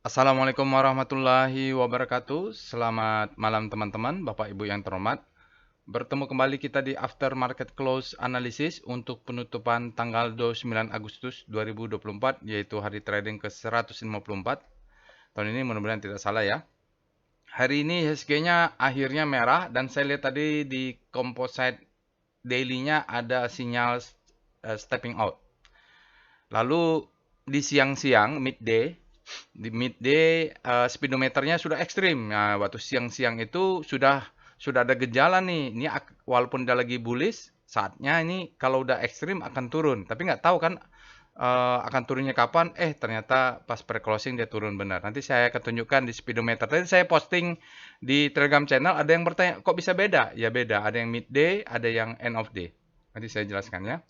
Assalamualaikum warahmatullahi wabarakatuh. Selamat malam teman-teman, Bapak Ibu yang terhormat. Bertemu kembali kita di After Market Close Analysis untuk penutupan tanggal 29 Agustus 2024, yaitu hari trading ke-154. Tahun ini mudah-mudahan tidak salah ya. Hari ini IHSG-nya akhirnya merah dan saya lihat tadi di composite daily-nya ada sinyal stepping out. Lalu di siang-siang, midday, di midday speedometernya sudah ekstrim. Nah, waktu siang-siang itu sudah ada gejala nih. Ini walaupun dia lagi bullish, saatnya ini kalau udah ekstrim akan turun. Tapi nggak tahu kan akan turunnya kapan. Ternyata pas pre-closing dia turun benar. Nanti saya akan tunjukkan di speedometer. Tadi saya posting di Telegram channel, ada yang bertanya, kok bisa beda? Ya beda. Ada yang midday, ada yang end of day. Nanti saya jelaskan ya.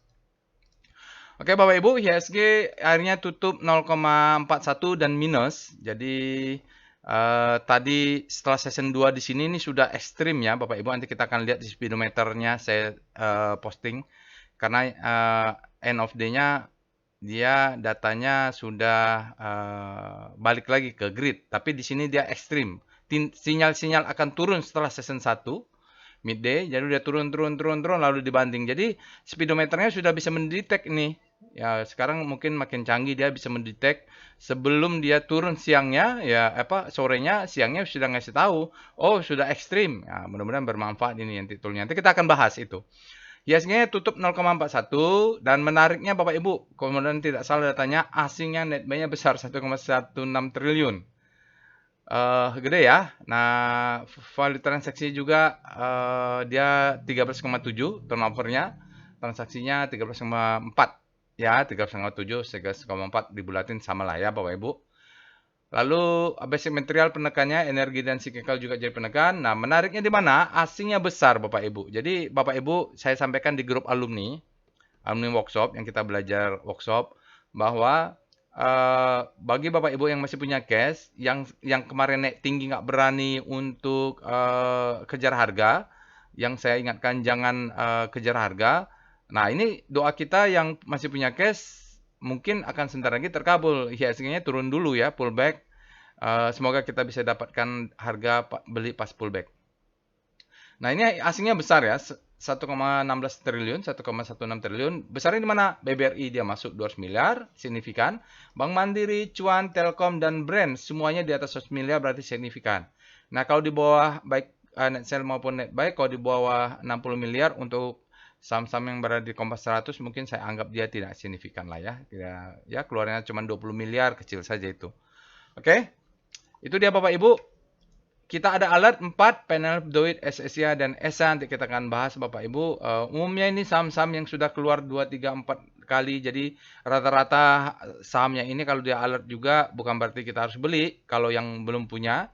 Oke Bapak Ibu, IHSG akhirnya tutup 0,41 dan minus. Jadi tadi setelah session 2 di sini ini sudah ekstrim ya Bapak Ibu. Nanti kita akan lihat di speedometernya saya posting. Karena end of day-nya dia datanya sudah balik lagi ke grid. Tapi di sini dia ekstrim. Sinyal-sinyal akan turun setelah session 1 midday, jadi dia turun lalu dibanting. Jadi speedometernya sudah bisa mendetek nih. Ya, sekarang mungkin makin canggih, dia bisa mendetek sebelum dia turun siangnya, ya sorenya, siangnya sudah ngasih tahu, oh sudah ekstrim. Ya, mudah-mudahan bermanfaat ini nanti toolnya. Nanti kita akan bahas itu. IHSG tutup 0,41 dan menariknya Bapak Ibu, kemudian tidak salah datanya, asingnya netbuy-nya besar 1,16 triliun. Gede ya. Nah, value transaksi juga dia 13,7 turnovernya. Transaksinya 13,4 ya, 13,7, 13,4 dibulatin sama lah ya Bapak Ibu. Lalu basic material penekannya, energi dan cyclical juga jadi penekan. Nah, menariknya di mana? Asingnya besar Bapak Ibu. Jadi Bapak Ibu saya sampaikan di grup alumni workshop yang kita belajar workshop bahwa bagi Bapak Ibu yang masih punya cash, yang kemarin naik tinggi nggak berani untuk kejar harga, yang saya ingatkan jangan kejar harga. Nah ini doa kita yang masih punya cash mungkin akan sebentar lagi terkabul. IHSG-nya turun dulu ya, pullback. Semoga kita bisa dapatkan harga beli pas pullback. Nah, ini asingnya besar ya, 1,16 triliun, 1,16 triliun. Besarnya di mana? BBRI dia masuk 200 miliar, signifikan. Bank Mandiri, Cuan, Telkom, dan Brand, semuanya di atas 100 miliar berarti signifikan. Nah, kalau di bawah baik net sell maupun net buy, kalau di bawah 60 miliar untuk saham-saham yang berada di Kompas 100, mungkin saya anggap dia tidak signifikan lah ya. Ya, keluarnya cuma 20 miliar, kecil saja itu. Oke, itu dia Bapak Ibu. Kita ada alert 4, panel Doit, SSIA, dan ESA. Nanti kita akan bahas Bapak Ibu. Umumnya ini saham-saham yang sudah keluar 2, 3, 4 kali. Jadi rata-rata sahamnya ini kalau dia alert juga bukan berarti kita harus beli. Kalau yang belum punya,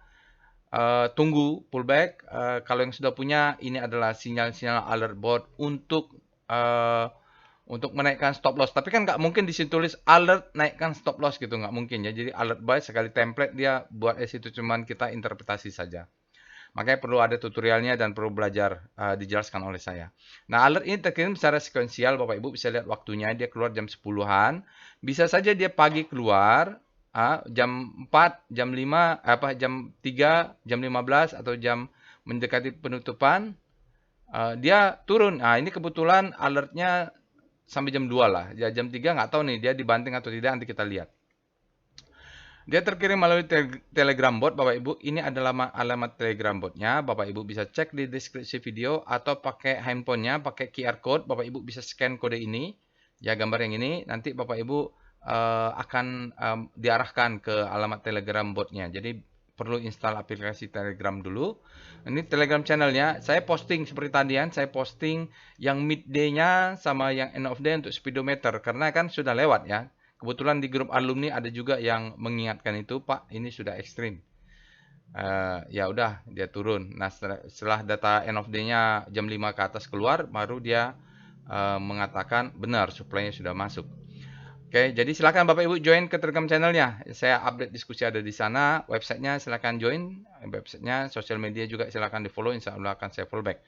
tunggu pullback. Kalau yang sudah punya, ini adalah sinyal-sinyal alert board untuk menaikkan stop loss. Tapi kan nggak mungkin di situ tulis alert naikkan stop loss gitu, nggak mungkin ya. Jadi alert buy sekali template dia buat situ cuman kita interpretasi saja. Makanya perlu ada tutorialnya dan perlu belajar dijelaskan oleh saya. Nah, alert ini terkirim secara sekuensial, Bapak Ibu bisa lihat waktunya, dia keluar jam 10-an. Bisa saja dia pagi keluar, jam 4, jam 5, jam 3, jam 15, atau jam mendekati penutupan, dia turun. Nah, ini kebetulan alertnya sampai jam 2 lah. Ya, jam 3 nggak tahu nih dia dibanting atau tidak, nanti kita lihat. Dia terkirim melalui Telegram bot, Bapak Ibu. Ini adalah alamat Telegram botnya. Bapak Ibu bisa cek di deskripsi video atau pakai handphonenya, pakai QR code. Bapak Ibu bisa scan kode ini, ya gambar yang ini. Nanti Bapak Ibu akan diarahkan ke alamat Telegram botnya. Jadi perlu install aplikasi Telegram dulu. Ini Telegram channelnya. Saya posting seperti tadian, saya posting yang midday-nya sama yang end of day untuk speedometer. Karena kan sudah lewat ya. Kebetulan di grup alumni ada juga yang mengingatkan itu, Pak, ini sudah ekstrim. Ya udah, dia turun. Nah, setelah data end of day-nya jam 5 ke atas keluar, baru dia mengatakan benar supply-nya sudah masuk. Oke, jadi silakan Bapak Ibu join ke Telegram channelnya. Saya update diskusi ada di sana. Websitenya silakan join. Websitenya, sosial media juga silakan di follow. Insya Allah akan saya follow back.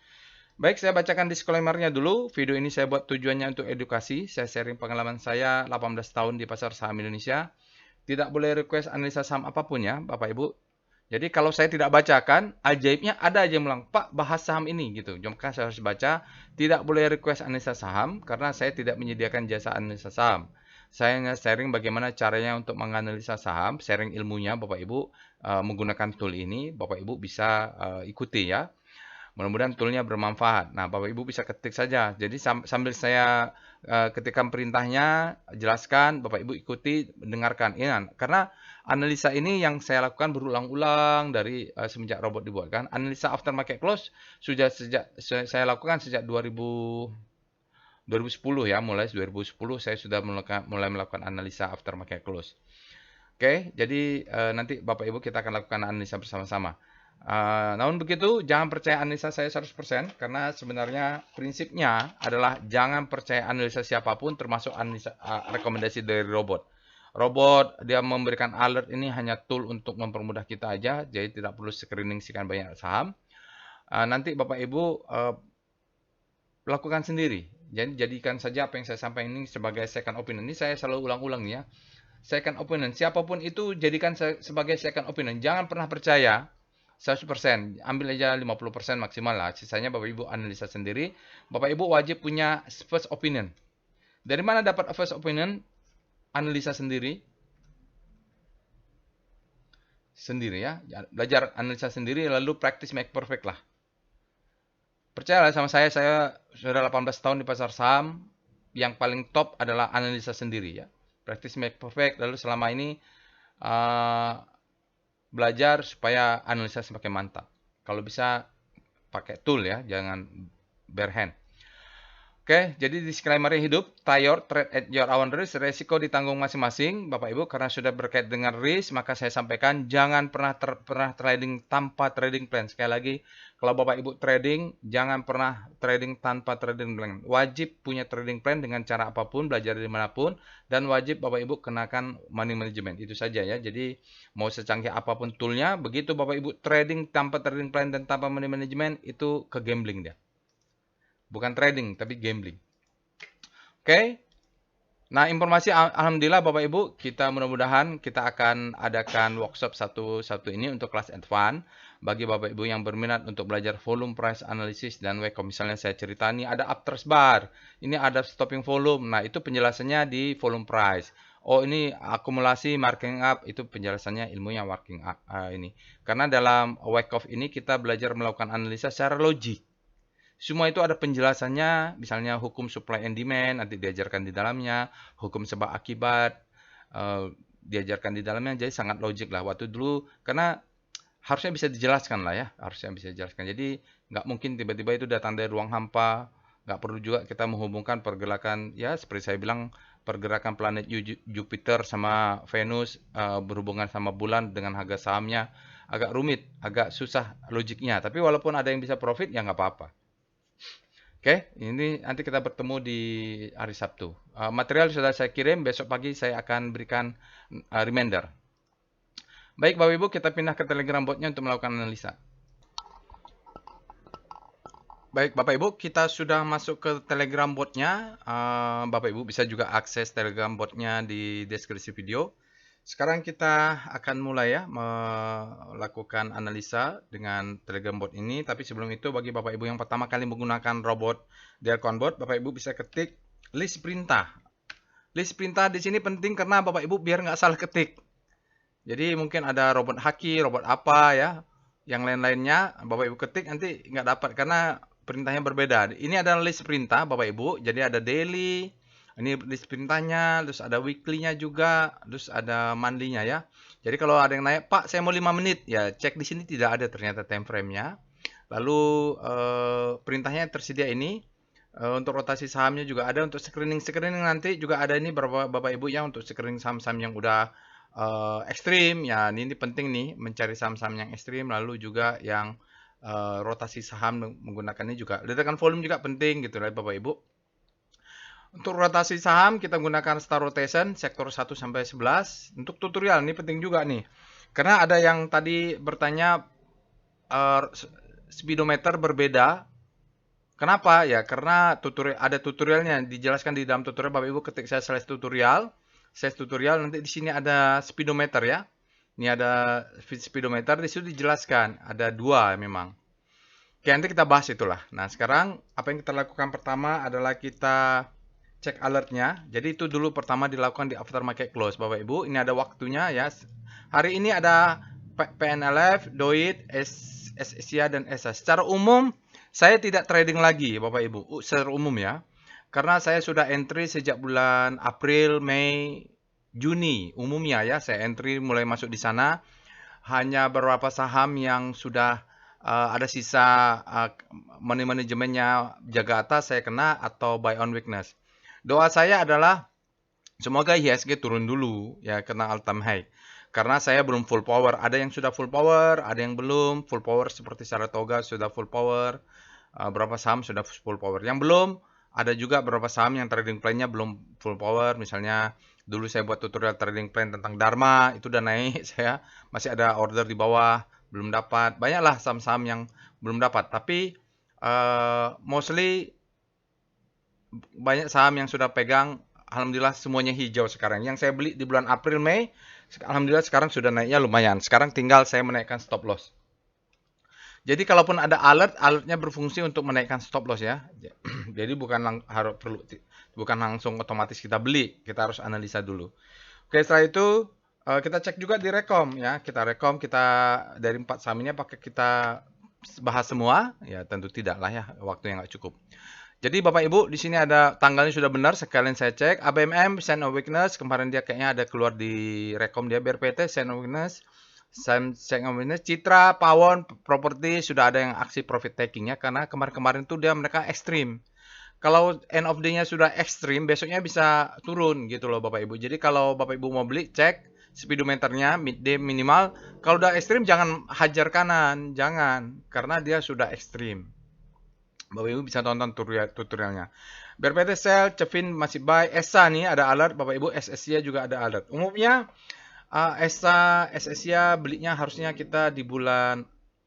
Baik, saya bacakan disclaimer-nya dulu. Video ini saya buat tujuannya untuk edukasi. Saya sharing pengalaman saya 18 tahun di pasar saham Indonesia. Tidak boleh request analisa saham apapun ya, Bapak Ibu. Jadi kalau saya tidak bacakan, ajaibnya ada aja yang bilang, Pak bahas saham ini gitu. Maka saya harus baca, tidak boleh request analisa saham karena saya tidak menyediakan jasa analisa saham. Saya hanya sharing bagaimana caranya untuk menganalisa saham, sharing ilmunya Bapak Ibu menggunakan tool ini, Bapak Ibu bisa ikuti ya. Mudah-mudahan toolnya bermanfaat. Nah, Bapak Ibu bisa ketik saja. Jadi sambil saya ketikkan perintahnya, jelaskan, Bapak Ibu ikuti, dengarkan. Ingat, karena analisa ini yang saya lakukan berulang-ulang dari semenjak robot dibuatkan. Analisa aftermarket close sudah saya lakukan sejak 2010 ya, mulai 2010 saya sudah mulai melakukan analisa aftermarket close. Oke, jadi nanti Bapak Ibu kita akan lakukan analisa bersama-sama. Namun begitu, jangan percaya analisa saya 100% karena sebenarnya prinsipnya adalah jangan percaya analisa siapapun termasuk analisa rekomendasi dari robot. Robot dia memberikan alert ini hanya tool untuk mempermudah kita aja, jadi tidak perlu screening sekian banyak saham. Nanti Bapak Ibu lakukan sendiri. Jadi jadikan saja apa yang saya sampaikan ini sebagai second opinion. Ini saya selalu ulang-ulang ya. Second opinion, siapapun itu jadikan sebagai second opinion. Jangan pernah percaya 100%, ambil aja 50% maksimal lah. Sisanya Bapak Ibu analisa sendiri. Bapak Ibu wajib punya first opinion. Dari mana dapat first opinion? Analisa sendiri. Sendiri ya. Belajar analisa sendiri lalu practice make perfect lah. Percayalah sama saya sudah 18 tahun di pasar saham. Yang paling top adalah analisa sendiri ya. Practice make perfect. Lalu selama ini belajar supaya analisa semakin mantap. Kalau bisa pakai tool ya, jangan bare hand. Oke, jadi disclaimer hidup, trade at your own risk, resiko ditanggung masing-masing, Bapak Ibu, karena sudah berkait dengan risk, maka saya sampaikan jangan pernah trading tanpa trading plan. Sekali lagi, kalau Bapak Ibu trading, jangan pernah trading tanpa trading plan. Wajib punya trading plan dengan cara apapun, belajar dari manapun, dan wajib Bapak Ibu kenakan money management. Itu saja ya. Jadi mau secanggih apapun toolnya, begitu Bapak Ibu trading tanpa trading plan dan tanpa money management, itu ke gambling dia. Bukan trading, tapi gambling. Oke. Nah, informasi alhamdulillah Bapak Ibu, kita mudah-mudahan kita akan adakan workshop satu ini untuk kelas advance bagi Bapak Ibu yang berminat untuk belajar volume price analysis dan WECO. Misalnya saya cerita ini ada uptrend bar, ini ada stopping volume. Nah, itu penjelasannya di volume price. Oh, ini akumulasi marking up, itu penjelasannya ilmunya marking up ini. Karena dalam WECO ini kita belajar melakukan analisa secara logik. Semua itu ada penjelasannya, misalnya hukum supply and demand, nanti diajarkan di dalamnya, hukum sebab akibat, diajarkan di dalamnya, jadi sangat logik lah. Waktu dulu, karena harusnya bisa dijelaskan lah ya, harusnya bisa dijelaskan. Jadi, nggak mungkin tiba-tiba itu datang dari ruang hampa, nggak perlu juga kita menghubungkan pergerakan, ya seperti saya bilang, pergerakan planet Jupiter sama Venus, berhubungan sama bulan dengan harga sahamnya, agak rumit, agak susah logiknya. Tapi walaupun ada yang bisa profit, ya nggak apa-apa. Oke, ini nanti kita bertemu di hari Sabtu. Material sudah saya kirim, besok pagi saya akan berikan reminder. Baik Bapak Ibu, kita pindah ke Telegram botnya untuk melakukan analisa. Baik Bapak Ibu, kita sudah masuk ke Telegram botnya. Bapak Ibu bisa juga akses Telegram botnya di deskripsi video. Sekarang kita akan mulai ya melakukan analisa dengan Telegram bot ini. Tapi sebelum itu bagi Bapak Ibu yang pertama kali menggunakan robot Delcon bot, Bapak Ibu bisa ketik list perintah. List perintah di sini penting karena Bapak Ibu biar nggak salah ketik. Jadi mungkin ada robot haki, robot apa ya, yang lain-lainnya Bapak Ibu ketik nanti nggak dapat karena perintahnya berbeda. Ini adalah list perintah Bapak Ibu. Jadi ada daily. Ini list perintahnya, terus ada weekly-nya juga, terus ada monthly-nya ya. Jadi kalau ada yang nanya, Pak saya mau 5 menit, ya cek di sini tidak ada ternyata time frame-nya. Lalu perintahnya tersedia ini. Untuk rotasi sahamnya juga ada, untuk screening nanti juga ada ini Bapak Ibu ya, untuk screening saham-saham yang udah ekstrim. Ya ini penting nih, mencari saham-saham yang ekstrim, lalu juga yang rotasi saham menggunakan ini juga. Ledakan volume juga penting gitu ya Bapak Ibu. Untuk rotasi saham kita gunakan star rotation sektor 1 sampai 11. Untuk tutorial ini penting juga nih. Karena ada yang tadi bertanya speedometer berbeda. Kenapa? Ya karena ada tutorialnya dijelaskan di dalam tutorial Bapak Ibu ketik saya slash tutorial. saya tutorial nanti di sini ada speedometer ya. Ini ada speedometer, di situ dijelaskan ada dua memang. Oke, nanti kita bahas itulah. Nah, sekarang apa yang kita lakukan pertama adalah kita cek alertnya. Jadi itu dulu pertama dilakukan di after market close, Bapak Ibu. Ini ada waktunya ya. Hari ini ada PNLF, DOIT, SSIA dan ESA. Secara umum saya tidak trading lagi, Bapak Ibu. Secara umum ya. Karena saya sudah entry sejak bulan April, Mei, Juni umumnya ya. Saya entry mulai masuk di sana. Hanya beberapa saham yang sudah ada sisa manajemennya jaga atas saya kena atau buy on weakness. Doa saya adalah semoga IHSG turun dulu ya kena all time high. Karena saya belum full power. Ada yang sudah full power, ada yang belum. Full power seperti Saratoga sudah full power. Beberapa saham sudah full power. Yang belum, ada juga beberapa saham yang trading plan-nya belum full power. Misalnya dulu saya buat tutorial trading plan tentang Dharma, itu udah naik. Saya masih ada order di bawah, belum dapat. Banyaklah saham-saham yang belum dapat. Tapi mostly banyak saham yang sudah pegang. Alhamdulillah semuanya hijau sekarang. Yang saya beli di bulan April, Mei, alhamdulillah sekarang sudah naiknya lumayan. Sekarang tinggal saya menaikkan stop loss. Jadi kalaupun ada alert, alertnya berfungsi untuk menaikkan stop loss ya. Jadi bukan langsung otomatis kita beli, kita harus analisa dulu. Oke, setelah itu kita cek juga di rekom ya. Kita rekom, kita dari 4 saham ini apakah kita bahas semua? Ya tentu tidak lah ya, waktu yang nggak cukup. Jadi Bapak Ibu di sini ada tanggalnya sudah benar, sekalian saya cek. ABMM sign of weakness, kemarin dia kayaknya ada keluar di rekom dia. BRPT sign of weakness. Citra, Pawon, Properti sudah ada yang aksi profit taking ya, karena kemarin-kemarin tuh mereka ekstrim. Kalau end of day-nya sudah ekstrim, besoknya bisa turun gitu loh Bapak Ibu. Jadi kalau Bapak Ibu mau beli, cek speedometernya midday minimal. Kalau udah ekstrim jangan hajar kanan, jangan, karena dia sudah ekstrim. Bapak Ibu bisa tonton tutorialnya. BRPT sell, Cevin masih buy, ESA nih ada alert, Bapak Ibu, SSIA juga ada alert. Umumnya ESA, SSIA belinya harusnya kita di bulan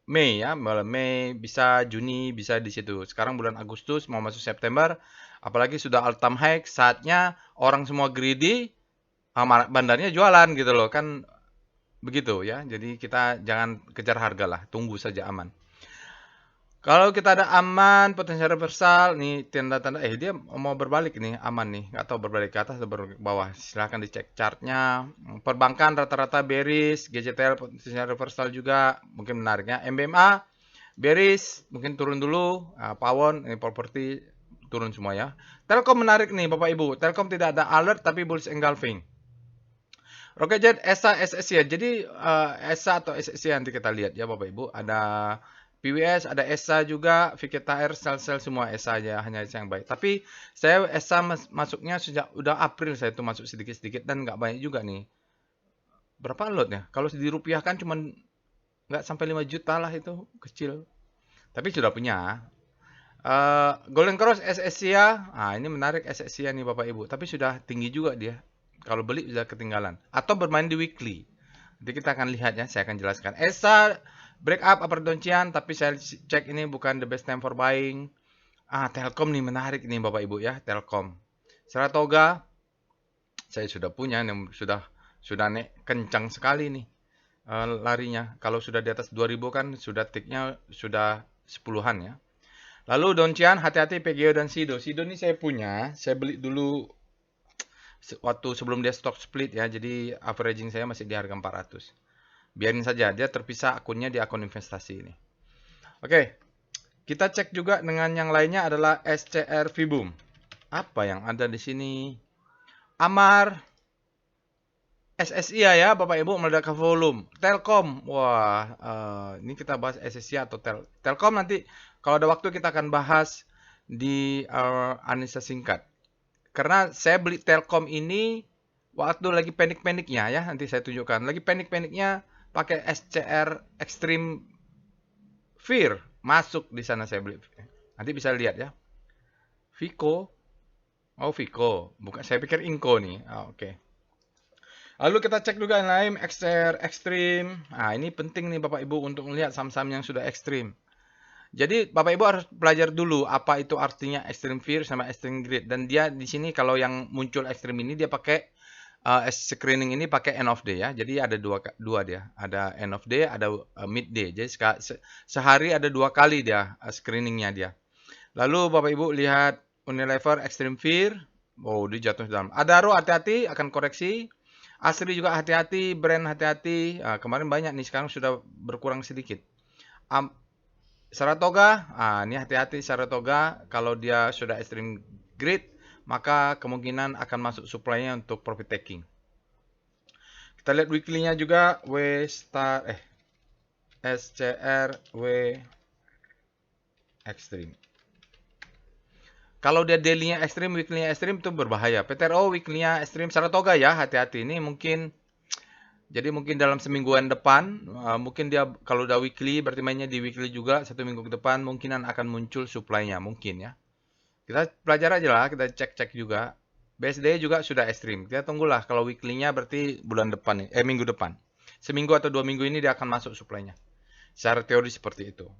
Mei ya, bulan Mei, bisa Juni, bisa di situ. Sekarang bulan Agustus mau masuk September, apalagi sudah all time high, saatnya orang semua greedy, bandarnya jualan gitu loh, kan begitu ya. Jadi kita jangan kejar harga lah, tunggu saja aman. Kalau kita ada aman, potensial reversal, nih tanda-tanda, dia mau berbalik nih, aman nih, nggak tahu berbalik ke atas atau berbalik ke bawah. Silahkan dicek chartnya. Perbankan rata-rata bearish, GJTL potensial reversal juga, mungkin menariknya. MBMA bearish, mungkin turun dulu. Pawon, ini properti turun semua ya. Telkom menarik nih Bapak Ibu. Telkom tidak ada alert tapi bullish engulfing. Rocketjet, ESA, SSI ya. Jadi ESA atau SSI nanti kita lihat ya Bapak Ibu. Ada PWS, ada ESA juga, Viketair, sel-sel semua ESA aja, hanya ESA yang baik. Tapi saya ESA masuknya sejak udah April saya tuh masuk sedikit-sedikit dan nggak banyak juga nih. Berapa lotnya? Kalau dirupiahkan cuma nggak sampai 5 juta lah itu, kecil. Tapi sudah punya. Golden Cross SSIA, ini menarik SSIA nih Bapak Ibu. Tapi sudah tinggi juga dia. Kalau beli sudah ketinggalan. Atau bermain di weekly. Nanti kita akan lihat ya, saya akan jelaskan. ESA break up upper downtrend, tapi saya cek ini bukan the best time for buying. Telkom nih menarik nih Bapak Ibu ya, Telkom. Saratoga saya sudah punya, sudah naik kencang sekali nih larinya. Kalau sudah di atas 2000 kan sudah ticknya sudah 10-an ya. Lalu Doncian, hati-hati PGO dan Sido. Sido ini saya punya, saya beli dulu waktu sebelum dia stock split ya, jadi averaging saya masih di harga 400. Biarin saja, dia terpisah akunnya di akun investasi ini. Oke, kita cek juga dengan yang lainnya adalah SCR Vibum. Apa yang ada di sini? Amar, SSI ya Bapak Ibu, meledak ke volume. Telkom, wah, ini kita bahas SSI atau Telkom nanti kalau ada waktu kita akan bahas di analisa singkat. Karena saya beli Telkom ini waktu lagi panik-paniknya ya, nanti saya tunjukkan. Lagi panik-paniknya pakai SCR Extreme Fear, masuk di sana saya beli. Nanti bisa lihat ya. Vico. Oh, Vico. Bukan, saya pikir Inco nih. Oke. Lalu kita cek juga yang lain, XR Extreme. Ini penting nih Bapak Ibu untuk melihat saham-saham yang sudah ekstrim. Jadi Bapak Ibu harus belajar dulu apa itu artinya extreme fear sama extreme greed. Dan dia di sini kalau yang muncul ekstrim ini dia pakai screening ini pakai end of day ya. Jadi ada dua dia. Ada end of day, ada midday. Jadi sehari ada 2 kali dia screeningnya dia. Lalu Bapak Ibu lihat Unilever Extreme Fear. Oh, dia jatuh dalam. Adaro hati-hati akan koreksi. Asri juga hati-hati, brand hati-hati. Kemarin banyak nih, sekarang sudah berkurang sedikit. Saratoga, ini hati-hati Saratoga. Kalau dia sudah extreme grade, maka kemungkinan akan masuk supply-nya untuk profit taking. Kita lihat weekly-nya juga, SCR W Extreme. Kalau dia daily-nya ekstrim, weekly-nya ekstrim itu berbahaya. PTRO weekly-nya ekstrim, Saratoga ya, hati-hati. Ini mungkin, jadi mungkin dalam semingguan depan, mungkin dia kalau udah weekly, berarti mainnya di weekly juga, 1 minggu ke depan, mungkinan akan muncul supply-nya, mungkin ya. Kita belajar aja lah, kita cek-cek juga. BSD juga sudah ekstrim. Kita tunggulah, kalau weekly-nya berarti bulan depan, minggu depan. Seminggu atau 2 minggu ini dia akan masuk supply-nya. Secara teori seperti itu.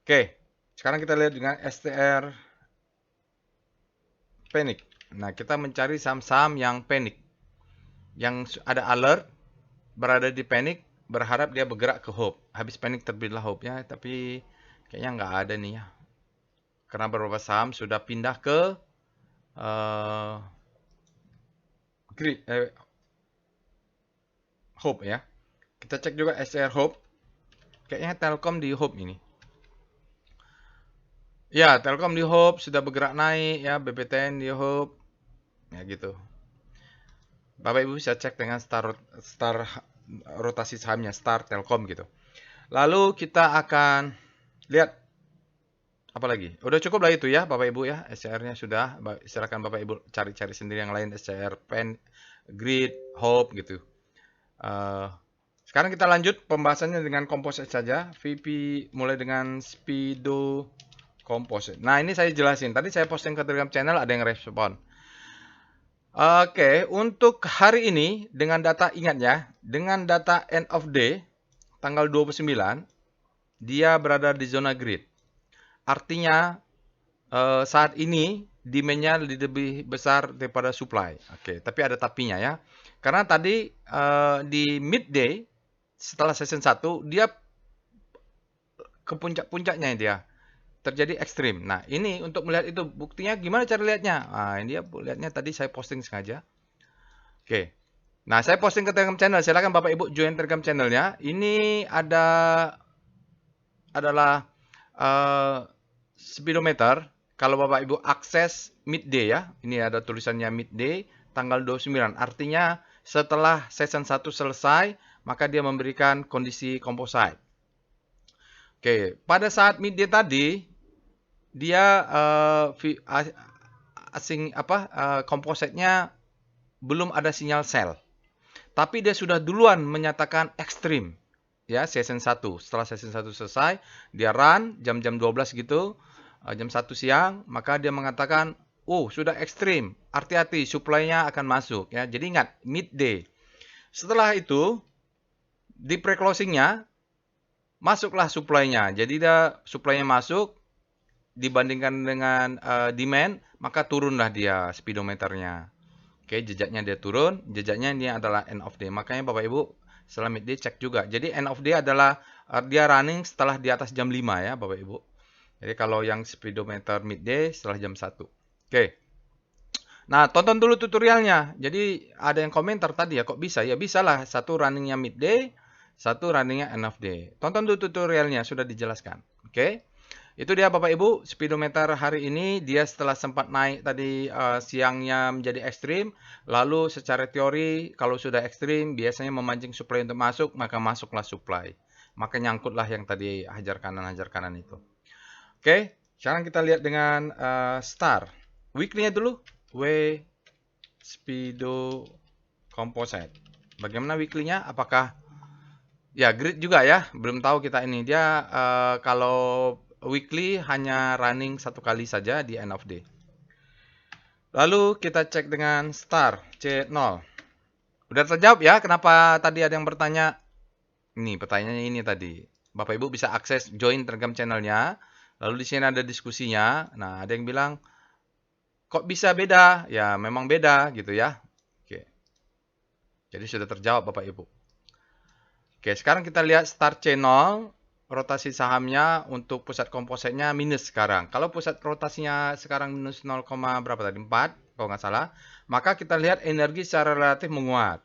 Oke, sekarang kita lihat dengan STR panic. Nah, kita mencari saham-saham yang panic. Yang ada alert, berada di panic, berharap dia bergerak ke hope. Habis panic terbitlah hope ya, tapi kayaknya nggak ada nih ya. Karena beberapa saham sudah pindah ke hope ya. Kita cek juga SR hope. Kayaknya Telkom di hope ini. Ya, Telkom di hope sudah bergerak naik ya, BPTN di hope. Ya gitu. Bapak Ibu bisa cek dengan star rotasi sahamnya, Star Telkom gitu. Lalu kita akan lihat apa lagi? Udah cukup lah itu ya Bapak Ibu ya. SCR-nya sudah. Silakan Bapak Ibu cari-cari sendiri yang lain, SCR, Pen, Grid, Hope gitu. Sekarang kita lanjut pembahasannya dengan composite saja. VP mulai dengan Speedo Composite. Nah, ini saya jelasin. Tadi saya posting ke Telegram channel, ada yang respon. Oke, untuk hari ini dengan data, ingat ya, dengan data end of day tanggal 29 dia berada di zona grid. Artinya saat ini demand-nya lebih besar daripada supply. Oke, tapi ada tapinya ya. Karena tadi di midday setelah session 1 dia ke puncak-puncaknya dia terjadi ekstrim. Nah, ini untuk melihat itu buktinya gimana cara lihatnya? Nah, ini dia lihatnya tadi saya posting sengaja. Oke. Nah, saya posting ke Telegram channel. Silakan Bapak Ibu join Telegram channelnya. Ini adalah speedometer. Kalau Bapak Ibu akses midday ya. Ini ada tulisannya midday tanggal 29. Artinya setelah session 1 selesai, maka dia memberikan kondisi composite. Oke, pada saat midday tadi dia kompositnya belum ada sinyal sell. Tapi dia sudah duluan menyatakan ekstrim. Ya, session 1. Setelah session 1 selesai, dia run jam-jam 12 gitu, jam 1 siang, maka dia mengatakan, sudah ekstrim. Hati-hati, supply-nya akan masuk. Ya, jadi ingat, midday. Setelah itu, di pre-closing-nya, masuklah supply-nya. Jadi dia supply-nya masuk, dibandingkan dengan demand, maka turunlah dia speedometernya. Oke, jejaknya dia turun, jejaknya ini adalah end of day. Makanya Bapak Ibu setelah midday cek juga. Jadi end of day adalah dia running setelah di atas jam 5 ya Bapak Ibu. Jadi kalau yang speedometer midday setelah jam 1. Oke. Nah, tonton dulu tutorialnya. Jadi ada yang komentar tadi ya, kok bisa? Ya bisalah, satu runningnya midday, satu runningnya end of day. Tonton dulu tutorialnya, sudah dijelaskan. Oke. Itu dia Bapak Ibu, speedometer hari ini dia setelah sempat naik tadi siangnya menjadi ekstrim, lalu secara teori kalau sudah ekstrim biasanya memancing supply untuk masuk, maka masuklah supply. Maka nyangkutlah yang tadi hajar kanan itu. Oke, sekarang kita lihat dengan star. Weekly-nya dulu, Speedo Composite. Bagaimana weekly-nya? Apakah ya grid juga ya? Belum tahu kita ini. Dia kalau weekly hanya running 1 kali saja di end of day. Lalu kita cek dengan star C0. Udah terjawab ya kenapa tadi ada yang bertanya? Ini pertanyaannya ini tadi. Bapak Ibu bisa akses join Telegram channelnya. Lalu di sini ada diskusinya. Nah, ada yang bilang kok bisa beda? Ya, memang beda gitu ya. Oke. Jadi sudah terjawab Bapak Ibu. Oke, sekarang kita lihat start channel. Rotasi sahamnya untuk pusat kompositnya minus sekarang. Kalau pusat rotasinya sekarang minus 0, berapa tadi? 4 kalau nggak salah. Maka kita lihat energi secara relatif menguat.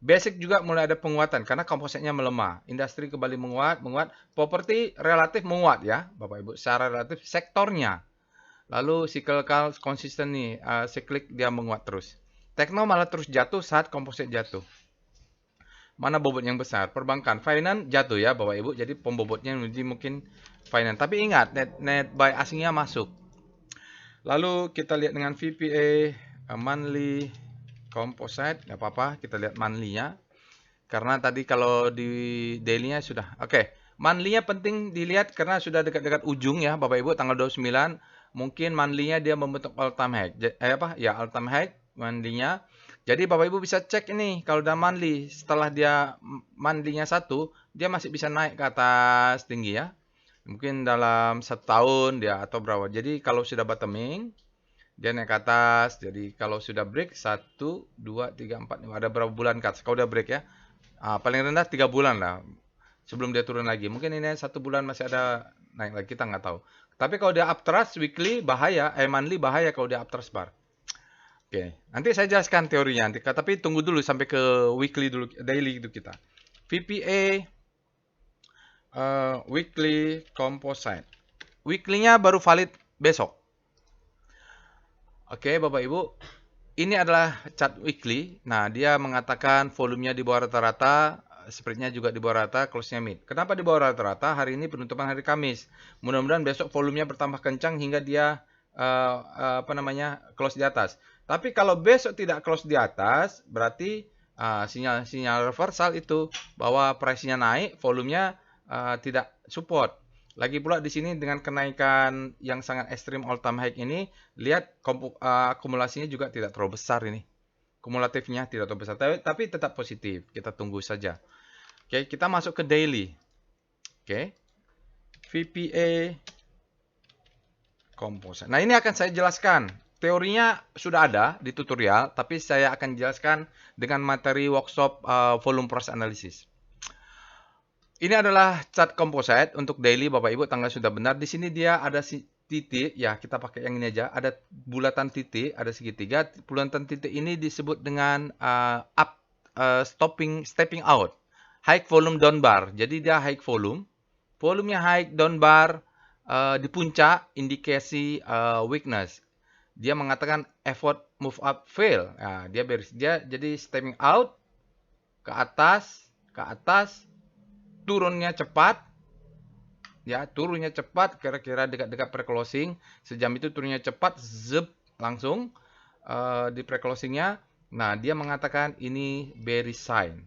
Basic juga mulai ada penguatan karena kompositnya melemah. Industri kembali menguat. Properti relatif menguat ya, Bapak Ibu. Secara relatif sektornya. Lalu cyclical konsisten nih, siklik dia menguat terus. Tekno malah terus jatuh saat komposit jatuh. Mana bobot yang besar? Perbankan, finance jatuh ya Bapak Ibu. Jadi pembobotnya mungkin finance. Tapi ingat, net buy asingnya masuk. Lalu kita lihat dengan VPA, monthly composite, nggak apa-apa. Kita lihat monthly-nya. Karena tadi kalau di daily-nya sudah. Oke, monthly-nya penting dilihat karena sudah dekat-dekat ujung ya Bapak Ibu, tanggal 29. Mungkin monthly-nya dia membentuk all time high. Ya, all time high monthly-nya. Jadi Bapak Ibu bisa cek ini kalau udah monthly, setelah dia monthly-nya 1, dia masih bisa naik ke atas tinggi ya. Mungkin dalam 1 tahun dia atau berapa. Jadi kalau sudah bottoming, dia naik ke atas. Jadi kalau sudah break 1, 2, 3, 4, 5, ada berapa bulan ke atas. Kalau udah break ya. Paling rendah 3 bulan lah sebelum dia turun lagi. Mungkin ini 1 bulan masih ada naik lagi, kita nggak tahu. Tapi kalau dia uptrust weekly bahaya, monthly bahaya kalau dia uptrust bar. Oke, nanti saya jelaskan teorinya nanti. Tapi tunggu dulu sampai ke weekly dulu, daily itu kita. VPA weekly composite. Weekly-nya baru valid besok. Oke, Bapak Ibu. Ini adalah chart weekly. Nah, dia mengatakan volumenya di bawah rata-rata, spread-nya juga di bawah rata, close-nya mid. Kenapa di bawah rata-rata? Hari ini penutupan hari Kamis. Mudah-mudahan besok volumenya bertambah kencang hingga dia close di atas. Tapi kalau besok tidak close di atas, berarti sinyal reversal itu bahwa price-nya naik, volumenya tidak support. Lagi pula di sini dengan kenaikan yang sangat ekstrim all time high ini, lihat akumulasinya juga tidak terlalu besar ini. Kumulatifnya tidak terlalu besar, tapi tetap positif. Kita tunggu saja. Oke, kita masuk ke daily. Oke. VPA composite. Nah, ini akan saya jelaskan. Teorinya sudah ada di tutorial, tapi saya akan jelaskan dengan materi workshop volume price analysis. Ini adalah chart composite untuk daily Bapak Ibu, tanggal sudah benar. Di sini dia ada titik, ya kita pakai yang ini aja. Ada bulatan titik, ada segitiga. Bulatan titik ini disebut dengan stepping out. High volume down bar. Jadi dia high volume. Volumenya high down bar di puncak indikasi weakness. Dia mengatakan effort move up fail. Nah, dia jadi stepping out ke atas, turunnya cepat, ya turunnya cepat, kira-kira dekat-dekat pre-closing, sejam itu turunnya cepat, zep langsung di pre-closingnya. Nah, dia mengatakan ini bearish sign,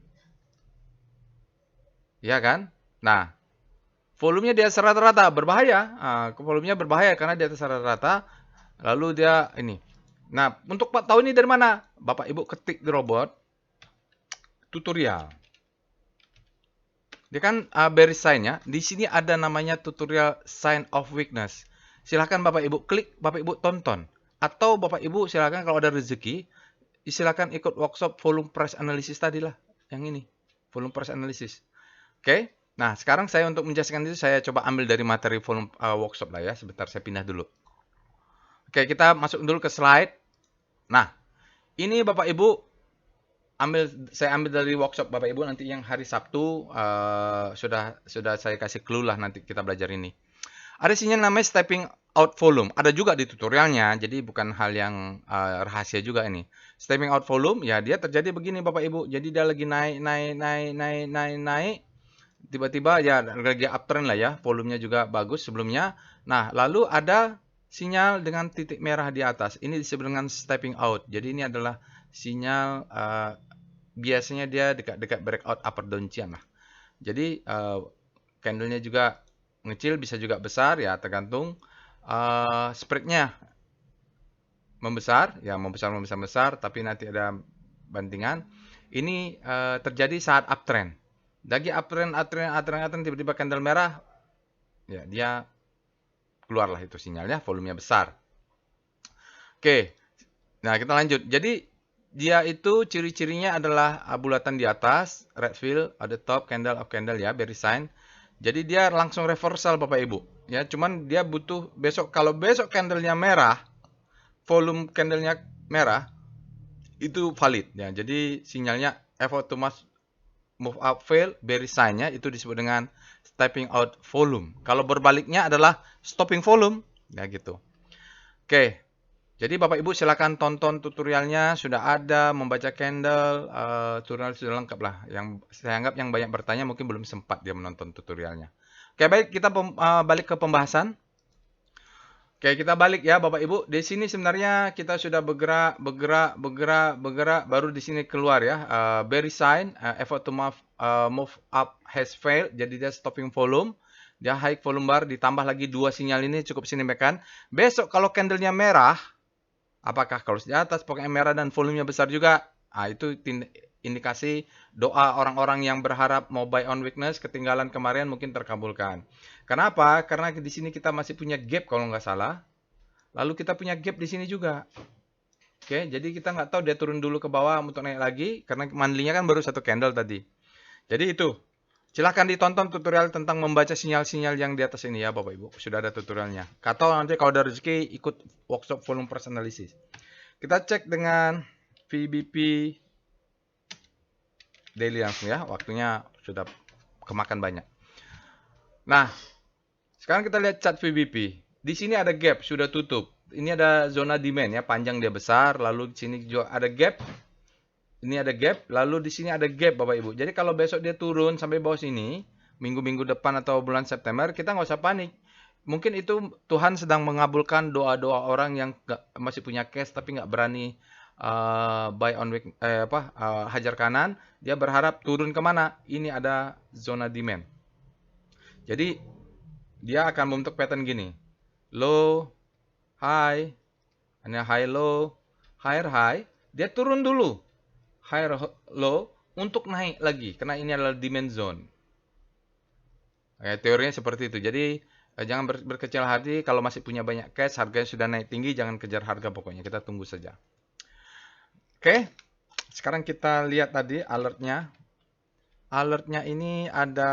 ya kan? Nah, volumenya di atas rata-rata berbahaya, volumenya berbahaya karena di atas rata-rata. Lalu dia ini. Nah, untuk tahu ini dari mana? Bapak Ibu ketik di robot tutorial. Dia kan bearish sign-nya. Di sini ada namanya tutorial sign of weakness. Silahkan Bapak Ibu klik, Bapak Ibu tonton. Atau Bapak Ibu silahkan kalau ada rezeki, silahkan ikut workshop volume price analysis tadi lah. Yang ini, volume price analysis. Oke. Nah, sekarang saya untuk menjelaskan itu, saya coba ambil dari materi volume workshop lah ya. Sebentar, saya pindah dulu. Oke, kita masuk dulu ke slide. Nah, ini Bapak Ibu, saya ambil dari workshop Bapak Ibu nanti yang hari Sabtu, sudah saya kasih clue lah nanti kita belajar ini. Ada sinyal namanya stepping out volume. Ada juga di tutorialnya, jadi bukan hal yang rahasia juga ini. Stepping out volume, ya dia terjadi begini Bapak Ibu. Jadi dia lagi naik. Tiba-tiba ya lagi uptrend lah ya, volumenya juga bagus sebelumnya. Nah, lalu ada sinyal dengan titik merah di atas. Ini disebut dengan stepping out. Jadi ini adalah sinyal biasanya dia dekat-dekat breakout upper downtrend lah. Jadi candlenya juga ngecil, bisa juga besar ya, tergantung spreadnya membesar, ya membesar, tapi nanti ada bantingan. Ini terjadi saat uptrend. Lagi uptrend tiba-tiba candle merah, ya dia keluarlah itu sinyalnya, volumenya besar. Oke, nah kita lanjut. Jadi dia itu ciri-cirinya adalah bulatan di atas, red fill, ada top, candle of candle ya, bearish sign. Jadi dia langsung reversal Bapak Ibu. Ya, cuman dia butuh besok, kalau besok candlenya merah, volume candlenya merah, itu valid ya. Jadi sinyalnya effort to move up fail, bearish sign-nya itu disebut dengan stepping out volume. Kalau berbaliknya adalah stopping volume, ya gitu. Oke. Jadi Bapak Ibu silakan tonton tutorialnya, sudah ada membaca candle, tutorial sudah lengkap lah. Yang saya anggap yang banyak bertanya mungkin belum sempat dia menonton tutorialnya. Oke, baik, kita balik ke pembahasan. Oke, kita balik ya Bapak Ibu. Di sini sebenarnya kita sudah bergerak, baru di sini keluar ya. Bearish sign, effort to move up has failed. Jadi dia stopping volume. Dia high volume bar, ditambah lagi dua sinyal ini cukup signifikan. Besok kalau candlenya merah, apakah kalau di atas pokoknya merah dan volumenya besar juga, itu indikasi doa orang-orang yang berharap mau buy on weakness ketinggalan kemarin mungkin terkabulkan. Kenapa? Karena di sini kita masih punya gap kalau nggak salah. Lalu kita punya gap di sini juga. Oke, jadi kita nggak tahu dia turun dulu ke bawah untuk naik lagi karena monthly-nya kan baru satu candle tadi. Jadi itu. Silahkan ditonton tutorial tentang membaca sinyal-sinyal yang di atas ini ya Bapak Ibu. Sudah ada tutorialnya. Atau nanti kalau ada rezeki ikut workshop volume price analysis. Kita cek dengan VBP daily langsung ya. Waktunya sudah kemakan banyak. Nah, sekarang kita lihat chart VBP. Di sini ada gap, sudah tutup. Ini ada zona demand ya, panjang dia besar. Lalu di sini juga ada gap. Ini ada gap, lalu di sini ada gap Bapak Ibu. Jadi kalau besok dia turun sampai bawah sini, minggu-minggu depan atau bulan September, kita nggak usah panik. Mungkin itu Tuhan sedang mengabulkan doa-doa orang yang masih punya cash tapi nggak berani buy on week, hajar kanan. Dia berharap turun kemana? Ini ada zona demand. Jadi dia akan membentuk pattern gini. Low, high, ini high low, higher high. Dia turun dulu. Higher low untuk naik lagi karena ini adalah demand zone. Teorinya seperti itu. Jadi jangan berkecil hati kalau masih punya banyak cash, harganya sudah naik tinggi, jangan kejar harga pokoknya. Kita tunggu saja. Oke, sekarang kita lihat tadi alertnya. Alertnya ini ada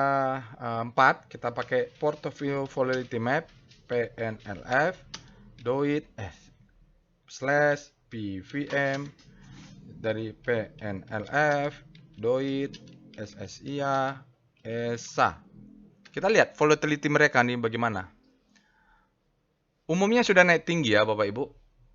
4. Kita pakai Portfolio Volatility Map, PNLF, DOIT, slash PVM, dari PNLF, DOIT, SSIA, ESA. Kita lihat volatility mereka nih bagaimana. Umumnya sudah naik tinggi ya Bapak Ibu.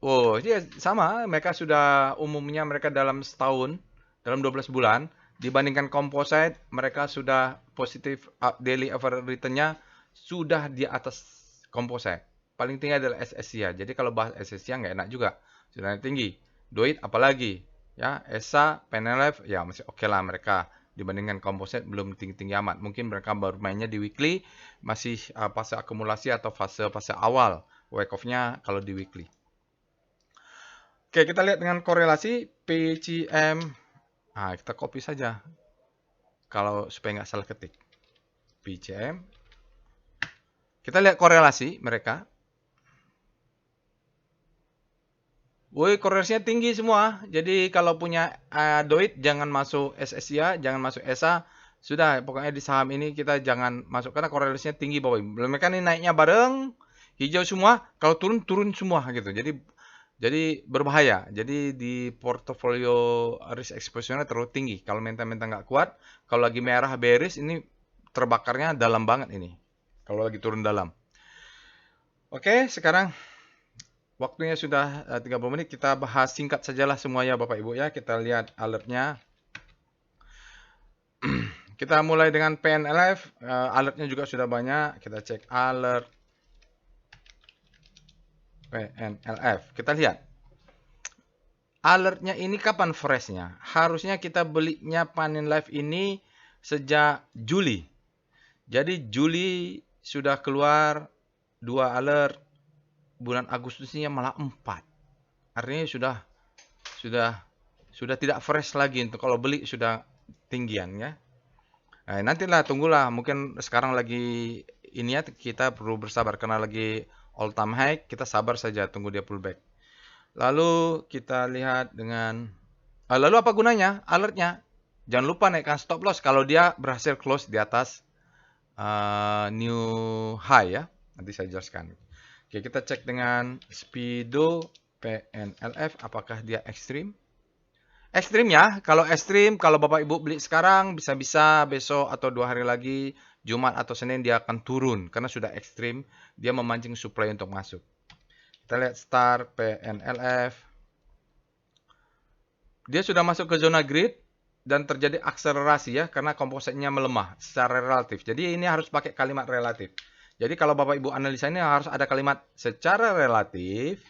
Oh, dia sama, mereka sudah umumnya mereka dalam setahun, dalam 12 bulan, dibandingkan composite, mereka sudah positif daily average return-nya sudah di atas composite. Paling tinggi adalah SSIA. Jadi kalau bahas SSIA nggak enak juga. Sudah naik tinggi. DOIT apalagi? Ya, ESA, PNLF, ya masih oke lah mereka. Dibandingkan composite belum tinggi-tinggi amat. Mungkin mereka baru mainnya di weekly, masih fase akumulasi atau fase awal. Wake off-nya kalau di weekly. Oke, kita lihat dengan korelasi PCM. Kita copy saja. Kalau supaya nggak salah ketik. PCM. Kita lihat korelasi mereka. Woi, korelasinya tinggi semua. Jadi kalau punya DOIT jangan masuk SSIA, jangan masuk ESA. Sudah, pokoknya di saham ini kita jangan masuk karena korelasinya tinggi Bapak Ibu. Mereka ini naiknya bareng, hijau semua, kalau turun semua gitu. Jadi berbahaya. Jadi di portofolio risk exposure-nya terlalu tinggi. Kalau mental-mental nggak kuat, kalau lagi merah bearish ini terbakarnya dalam banget ini. Kalau lagi turun dalam. Oke, sekarang waktunya sudah 30 menit. Kita bahas singkat sajalah semuanya Bapak Ibu ya. Kita lihat alertnya. Kita mulai dengan PNLF. Alertnya juga sudah banyak. Kita cek alert PNLF. Kita lihat. Alertnya ini kapan freshnya? Harusnya kita belinya panen live ini sejak Juli. Jadi Juli sudah keluar 2 alert. Bulan Agustusnya malah 4. Artinya sudah tidak fresh lagi untuk kalau beli sudah tinggian ya. Nantilah tunggulah, mungkin sekarang lagi ini ya kita perlu bersabar karena lagi all time high, kita sabar saja tunggu dia pullback. Lalu kita lihat dengan Lalu apa gunanya? Alertnya. Jangan lupa naikkan stop loss kalau dia berhasil close di atas new high ya. Nanti saya jelaskan. Oke, kita cek dengan Speedo PNLF apakah dia ekstrim. Ekstrim ya, kalau ekstrim, kalau Bapak Ibu beli sekarang, bisa-bisa besok atau 2 hari lagi, Jumat atau Senin dia akan turun. Karena sudah ekstrim, dia memancing supply untuk masuk. Kita lihat start PNLF. Dia sudah masuk ke zona grid dan terjadi akselerasi ya, karena kompositnya melemah secara relatif. Jadi ini harus pakai kalimat relatif. Jadi kalau Bapak Ibu analisa ini harus ada kalimat secara relatif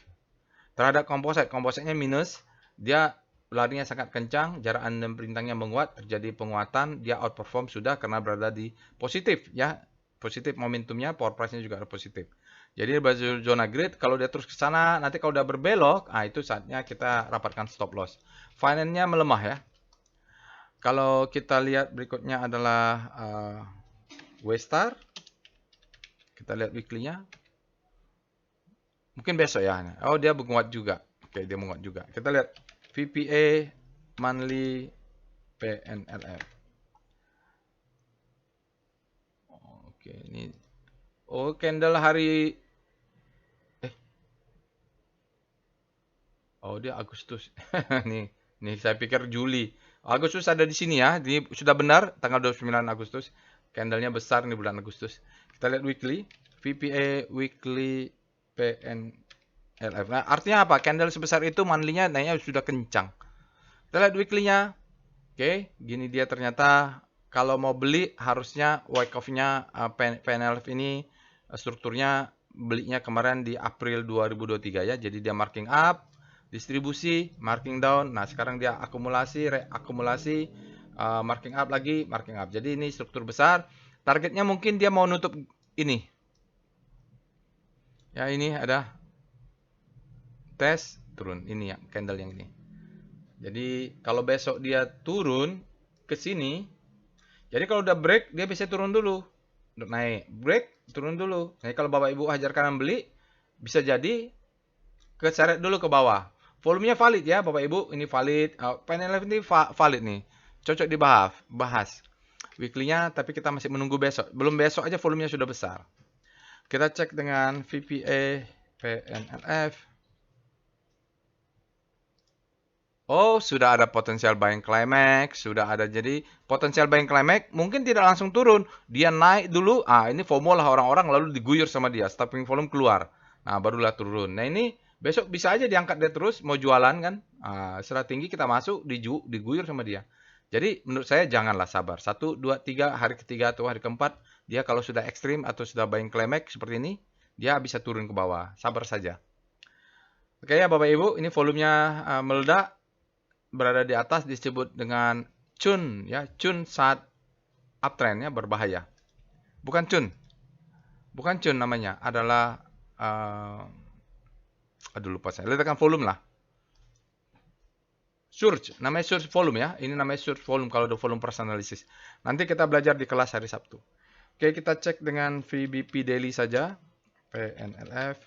terhadap komposit. Kompositnya minus, dia larinya sangat kencang, jarak dan perintahnya menguat, terjadi penguatan, dia outperform sudah karena berada di positif ya. Positif momentumnya, power price-nya juga ada positif. Jadi di zona grid, kalau dia terus ke sana, nanti kalau udah berbelok, itu saatnya kita rapatkan stop loss. Finance-nya melemah ya. Kalau kita lihat berikutnya adalah Waystar. Kita lihat weekly-nya. Mungkin besok ya. Oh, dia menguat juga. Oke, dia menguat juga. Kita lihat VPA monthly PNLF. Oke, ini candle hari dia Agustus. nih saya pikir Juli. Agustus ada di sini ya. Ini sudah benar tanggal 29 Agustus. Candlenya besar nih bulan Agustus. Kita lihat weekly. VPA weekly PNLF. Nah, artinya apa? Candle sebesar itu monthly-nya naiknya sudah kencang. Kita lihat weekly-nya. Oke, gini dia ternyata kalau mau beli harusnya wake off-nya PNLF ini strukturnya belinya kemarin di April 2023 ya. Jadi dia marking up, distribusi, marking down. Nah, sekarang dia akumulasi, reakumulasi, marking up lagi, marking up. Jadi ini struktur besar. Targetnya mungkin dia mau nutup ini. Ya, ini ada tes turun ini ya, candle yang ini. Jadi kalau besok dia turun ke sini, jadi kalau udah break dia bisa turun dulu, naik, break, turun dulu. Nah kalau Bapak Ibu hajar kanan beli, bisa jadi keseret dulu ke bawah. Volumenya valid ya Bapak Ibu, ini valid. PNLF ini valid nih, cocok dibahas. Weekly-nya, tapi kita masih menunggu besok. Belum besok aja volumenya sudah besar. Kita cek dengan VPA PNLF. Oh, sudah ada potensial buying climax, sudah ada. Jadi potensial buying climax mungkin tidak langsung turun, dia naik dulu. Ini FOMO lah orang-orang lalu diguyur sama dia, stopping volume keluar. Nah, barulah turun. Nah, ini besok bisa aja diangkat dia terus mau jualan kan. Setelah tinggi kita masuk diguyur sama dia. Jadi menurut saya janganlah sabar. 1, 2, 3 hari ketiga atau hari keempat dia kalau sudah ekstrim atau sudah buying climax seperti ini, dia bisa turun ke bawah. Sabar saja. Oke ya Bapak Ibu, ini volumenya meledak. Berada di atas disebut dengan cun ya, cun saat uptrend ya, berbahaya. Bukan cun namanya, adalah aduh lupa saya. Letakkan volume lah. Surge, namanya surge volume ya. Ini namanya surge volume kalau ada volume price analysis. Nanti kita belajar di kelas hari Sabtu. Oke, kita cek dengan VBP daily saja. PNLF.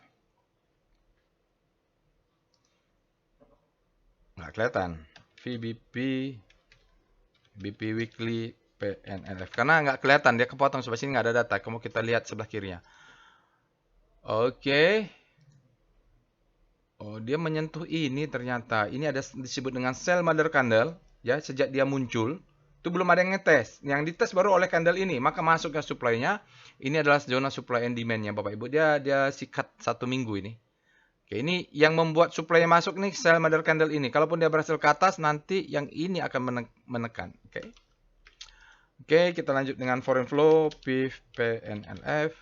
Nggak kelihatan. VBP BP weekly PNLF karena nggak kelihatan, dia kepotong sebelah sini, nggak ada data. Kamu kita lihat sebelah kirinya. Oke. Oh, dia menyentuh ini ternyata. Ini ada disebut dengan sell mother candle ya, sejak dia muncul itu belum ada yang ngetes. Yang dites baru oleh candle ini, maka masuk ke supply-nya. Ini adalah zona supply and demand-nya Bapak Ibu. Dia sikat 1 minggu ini. Oke, ini yang membuat supply masuk nih sell mother candle ini. Kalaupun dia berhasil ke atas, nanti yang ini akan menekan. Oke, kita lanjut dengan foreign flow, PIF, PNLF.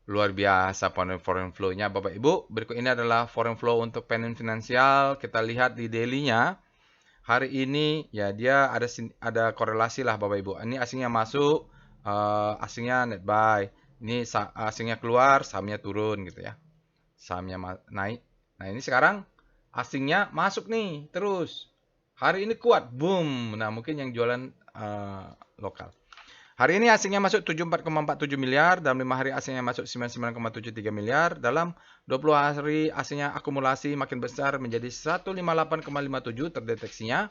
Luar biasa foreign flow-nya Bapak Ibu. Berikut ini adalah foreign flow untuk PNM Finansial. Kita lihat di daily-nya. Hari ini ya dia ada korelasi lah Bapak Ibu. Ini asingnya masuk, asingnya net buy. Ini asingnya keluar, sahamnya turun gitu ya. Sahamnya naik. Nah, ini sekarang asingnya masuk nih terus. Hari ini kuat, boom. Nah, mungkin yang jualan lokal. Hari ini asingnya masuk 74,47 miliar, dalam 5 hari asingnya masuk 99,73 miliar, dalam 20 hari asingnya akumulasi makin besar menjadi 158,57 terdeteksinya.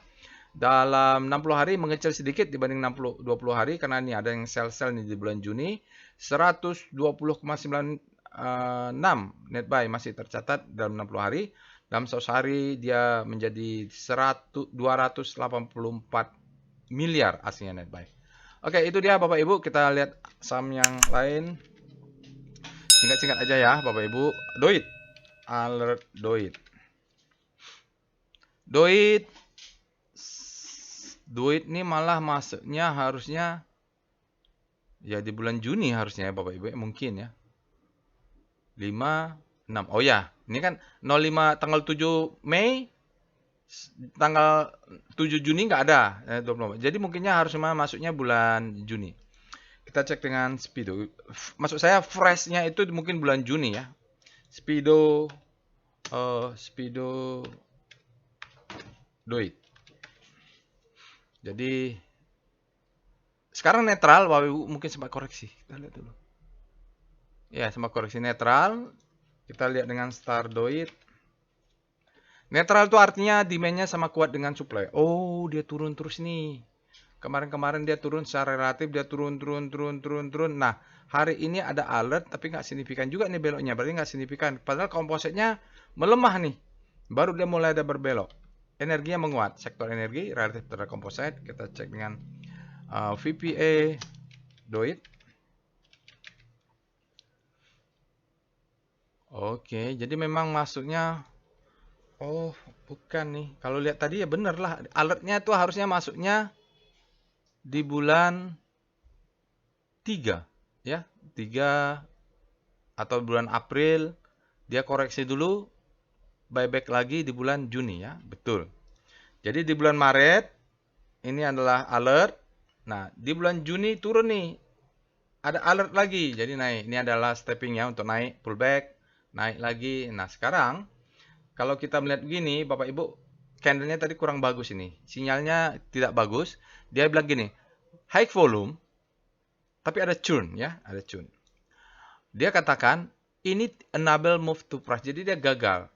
Dalam 60 hari mengecil sedikit dibanding 20 hari karena ini ada yang sell nih di bulan Juni. 120,96 net buy masih tercatat dalam 60 hari. Dalam 100 hari dia menjadi 284 miliar asingnya net buy. Oke, itu dia Bapak Ibu. Kita lihat saham yang lain. Singkat-singkat aja ya Bapak Ibu. Doit. Alert Doit. Doit ini malah masuknya harusnya ya di bulan Juni harusnya ya Bapak Ibu. Mungkin ya. 5, 6. Oh ya, ini kan 05 tanggal 7 Mei. Tanggal 7 Juni nggak ada 24. Jadi mungkinnya harusnya masuknya bulan Juni. Kita cek dengan Speedo. Maksud saya freshnya itu mungkin bulan Juni ya. Speedo Doit. Jadi sekarang netral, Bapak Ibu mungkin sempat koreksi. Kita lihat dulu. Ya, sempat koreksi netral. Kita lihat dengan Star Doit. Netral itu artinya demand-nya sama kuat dengan supply. Oh, dia turun terus nih. Kemarin-kemarin dia turun secara relatif, dia turun. Nah, hari ini ada alert, tapi nggak signifikan juga nih beloknya. Berarti nggak signifikan. Padahal kompositnya melemah nih. Baru dia mulai ada berbelok. Energinya menguat. Sektor energi relatif terhadap komposit. Kita cek dengan VPA Doit. Oke, jadi memang masuknya. Oh, bukan nih. Kalau lihat tadi ya bener lah. Alertnya itu harusnya masuknya di bulan 3. Ya, 3 atau bulan April. Dia koreksi dulu. Buyback lagi di bulan Juni ya. Betul. Jadi di bulan Maret. Ini adalah alert. Nah, di bulan Juni turun nih. Ada alert lagi. Jadi naik. Ini adalah stepping ya untuk naik. Pullback. Naik lagi. Nah, sekarang. Kalau kita melihat begini, Bapak Ibu, candlenya tadi kurang bagus ini. Sinyalnya tidak bagus. Dia bilang gini, high volume, tapi ada churn ya, ada churn. Dia katakan, ini enable move to price. Jadi dia gagal.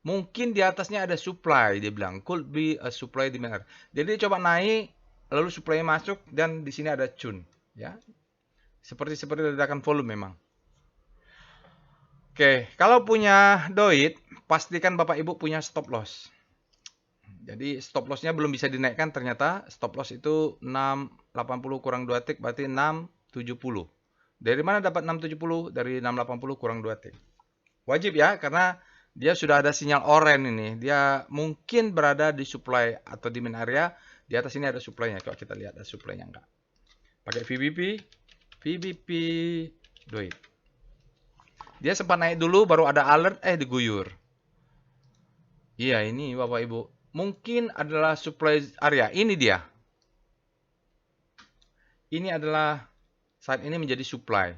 Mungkin di atasnya ada supply, dia bilang. Could be a supply demand. Jadi dia coba naik, lalu supply masuk, dan di sini ada churn. Ya, seperti ledakan volume memang. Oke, kalau punya Doit, pastikan Bapak Ibu punya stop loss. Jadi stop lossnya belum bisa dinaikkan ternyata. Stop loss itu 680 kurang 2 tick berarti 670. Dari mana dapat 670? Dari 680 kurang 2 tick. Wajib ya, karena dia sudah ada sinyal oranye ini. Dia mungkin berada di supply atau demand area. Di atas ini ada supply-nya. Kalau kita lihat ada supply-nya enggak. Pakai VBP Doit. Dia sempat naik dulu, baru ada alert, diguyur. Iya, ini Bapak Ibu. Mungkin adalah supply area. Ini dia. Ini adalah saat ini menjadi supply.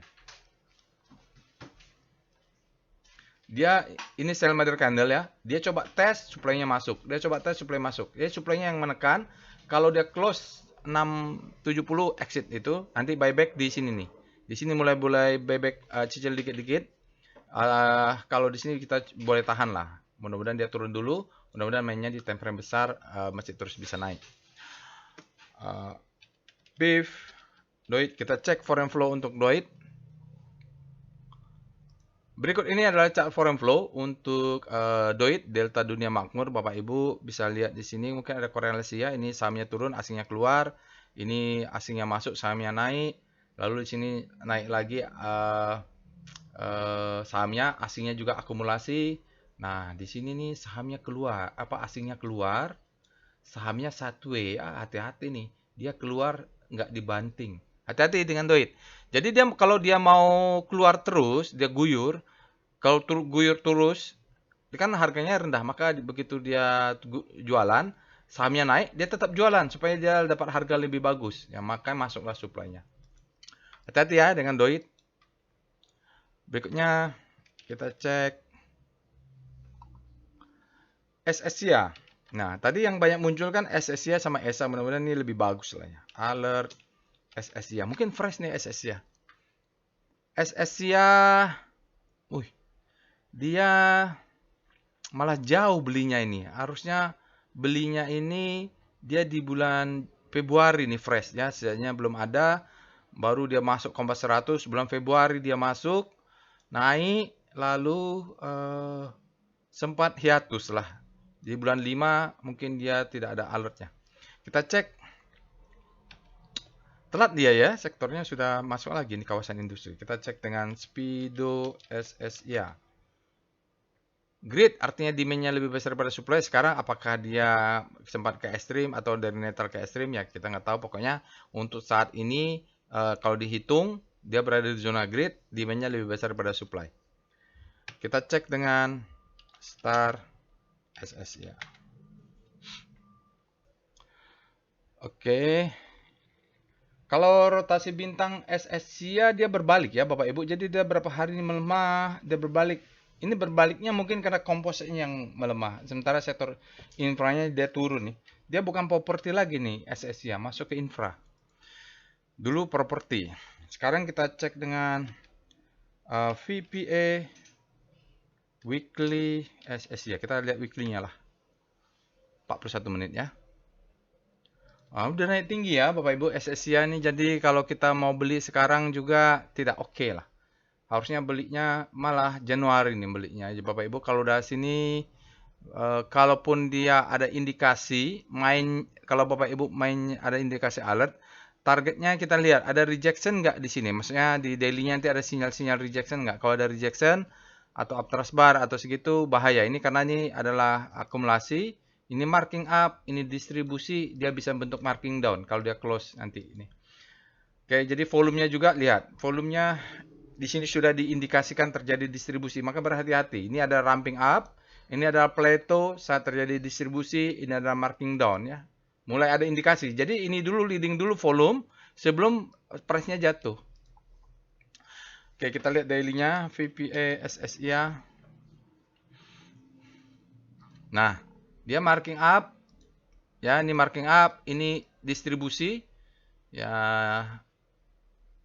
Dia, ini sell mother candle ya. Dia coba tes, supply-nya masuk. Dia coba tes, supply masuk. Jadi supply-nya yang menekan. Kalau dia close 670 exit itu, nanti buyback di sini nih. Di sini mulai buyback cicil dikit-dikit. Kalau di sini kita boleh tahan lah. Mudah-mudahan dia turun dulu. Mudah-mudahan mainnya di time frame besar masih terus bisa naik. Beef, Doit, kita cek foreign flow untuk Doit. Berikut ini adalah chart foreign flow untuk Doit, Delta Dunia Makmur. Bapak Ibu bisa lihat di sini mungkin ada korelasi ya. Ini sahamnya turun, asingnya keluar. Ini asingnya masuk, sahamnya naik. Lalu di sini naik lagi sahamnya, asingnya juga akumulasi. Nah, di sini nih sahamnya keluar, asingnya keluar, sahamnya satu ya, hati-hati nih, dia keluar nggak dibanting. Hati-hati dengan Doit. Jadi dia kalau dia mau keluar terus, dia guyur, kalau guyur terus, kan harganya rendah, maka begitu dia jualan, sahamnya naik, dia tetap jualan supaya dia dapat harga lebih bagus. Ya, maka masuklah supply-nya. Hati-hati ya dengan Doit. Berikutnya kita cek SSIA. Nah, tadi yang banyak muncul kan SSIA sama ESA. Mudah-mudahan ini lebih bagus lah ya. Alert SSIA. Mungkin fresh nih SSIA. SSIA, dia malah jauh belinya ini. Harusnya belinya ini dia di bulan Februari nih fresh ya. Sisanya belum ada. Baru dia masuk Kompas 100 bulan Februari dia masuk, naik lalu sempat hiatus lah. Di bulan 5 mungkin dia tidak ada alertnya. Kita cek. Telat dia ya, sektornya sudah masuk lagi di kawasan industri. Kita cek dengan Speedo SSIA. Grid artinya demand-nya lebih besar daripada supply. Sekarang apakah dia sempat ke ekstrim atau dari netral ke ekstrim ya kita nggak tahu. Pokoknya untuk saat ini kalau dihitung dia berada di zona grid, demand-nya lebih besar daripada supply. Kita cek dengan Star SSIA. Oke. Kalau rotasi bintang SSIA dia berbalik ya Bapak Ibu. Jadi dia berapa hari ini melemah, dia berbalik. Ini berbaliknya mungkin karena kompositnya yang melemah. Sementara sektor infranya dia turun nih. Dia bukan properti lagi nih SSIA, masuk ke infra. Dulu properti. Sekarang kita cek dengan VPA weekly SSIA. Kita lihat weekly-nya lah. 41 menit ya. Udah naik tinggi ya Bapak Ibu SSIA ini. Jadi kalau kita mau beli sekarang juga tidak oke lah. Harusnya belinya malah Januari nih belinya. Jadi Bapak Ibu kalau udah sini, kalaupun dia ada indikasi main, kalau Bapak Ibu main ada indikasi alert, targetnya kita lihat ada rejection nggak di sini. Maksudnya di daily-nya nanti ada sinyal-sinyal rejection nggak. Kalau ada rejection atau uptrust bar atau segitu bahaya. Ini karena ini adalah akumulasi. Ini marking up, ini distribusi, dia bisa bentuk marking down kalau dia close nanti ini. Oke, jadi volumenya juga lihat. Volumenya di sini sudah diindikasikan terjadi distribusi, maka berhati-hati. Ini ada ramping up, ini ada plateau saat terjadi distribusi, ini ada marking down ya. Mulai ada indikasi. Jadi ini dulu leading dulu volume sebelum price-nya jatuh. Oke, kita lihat daily-nya VPA SSIA. Nah, dia marking up. Ya, ini marking up, ini distribusi. Ya,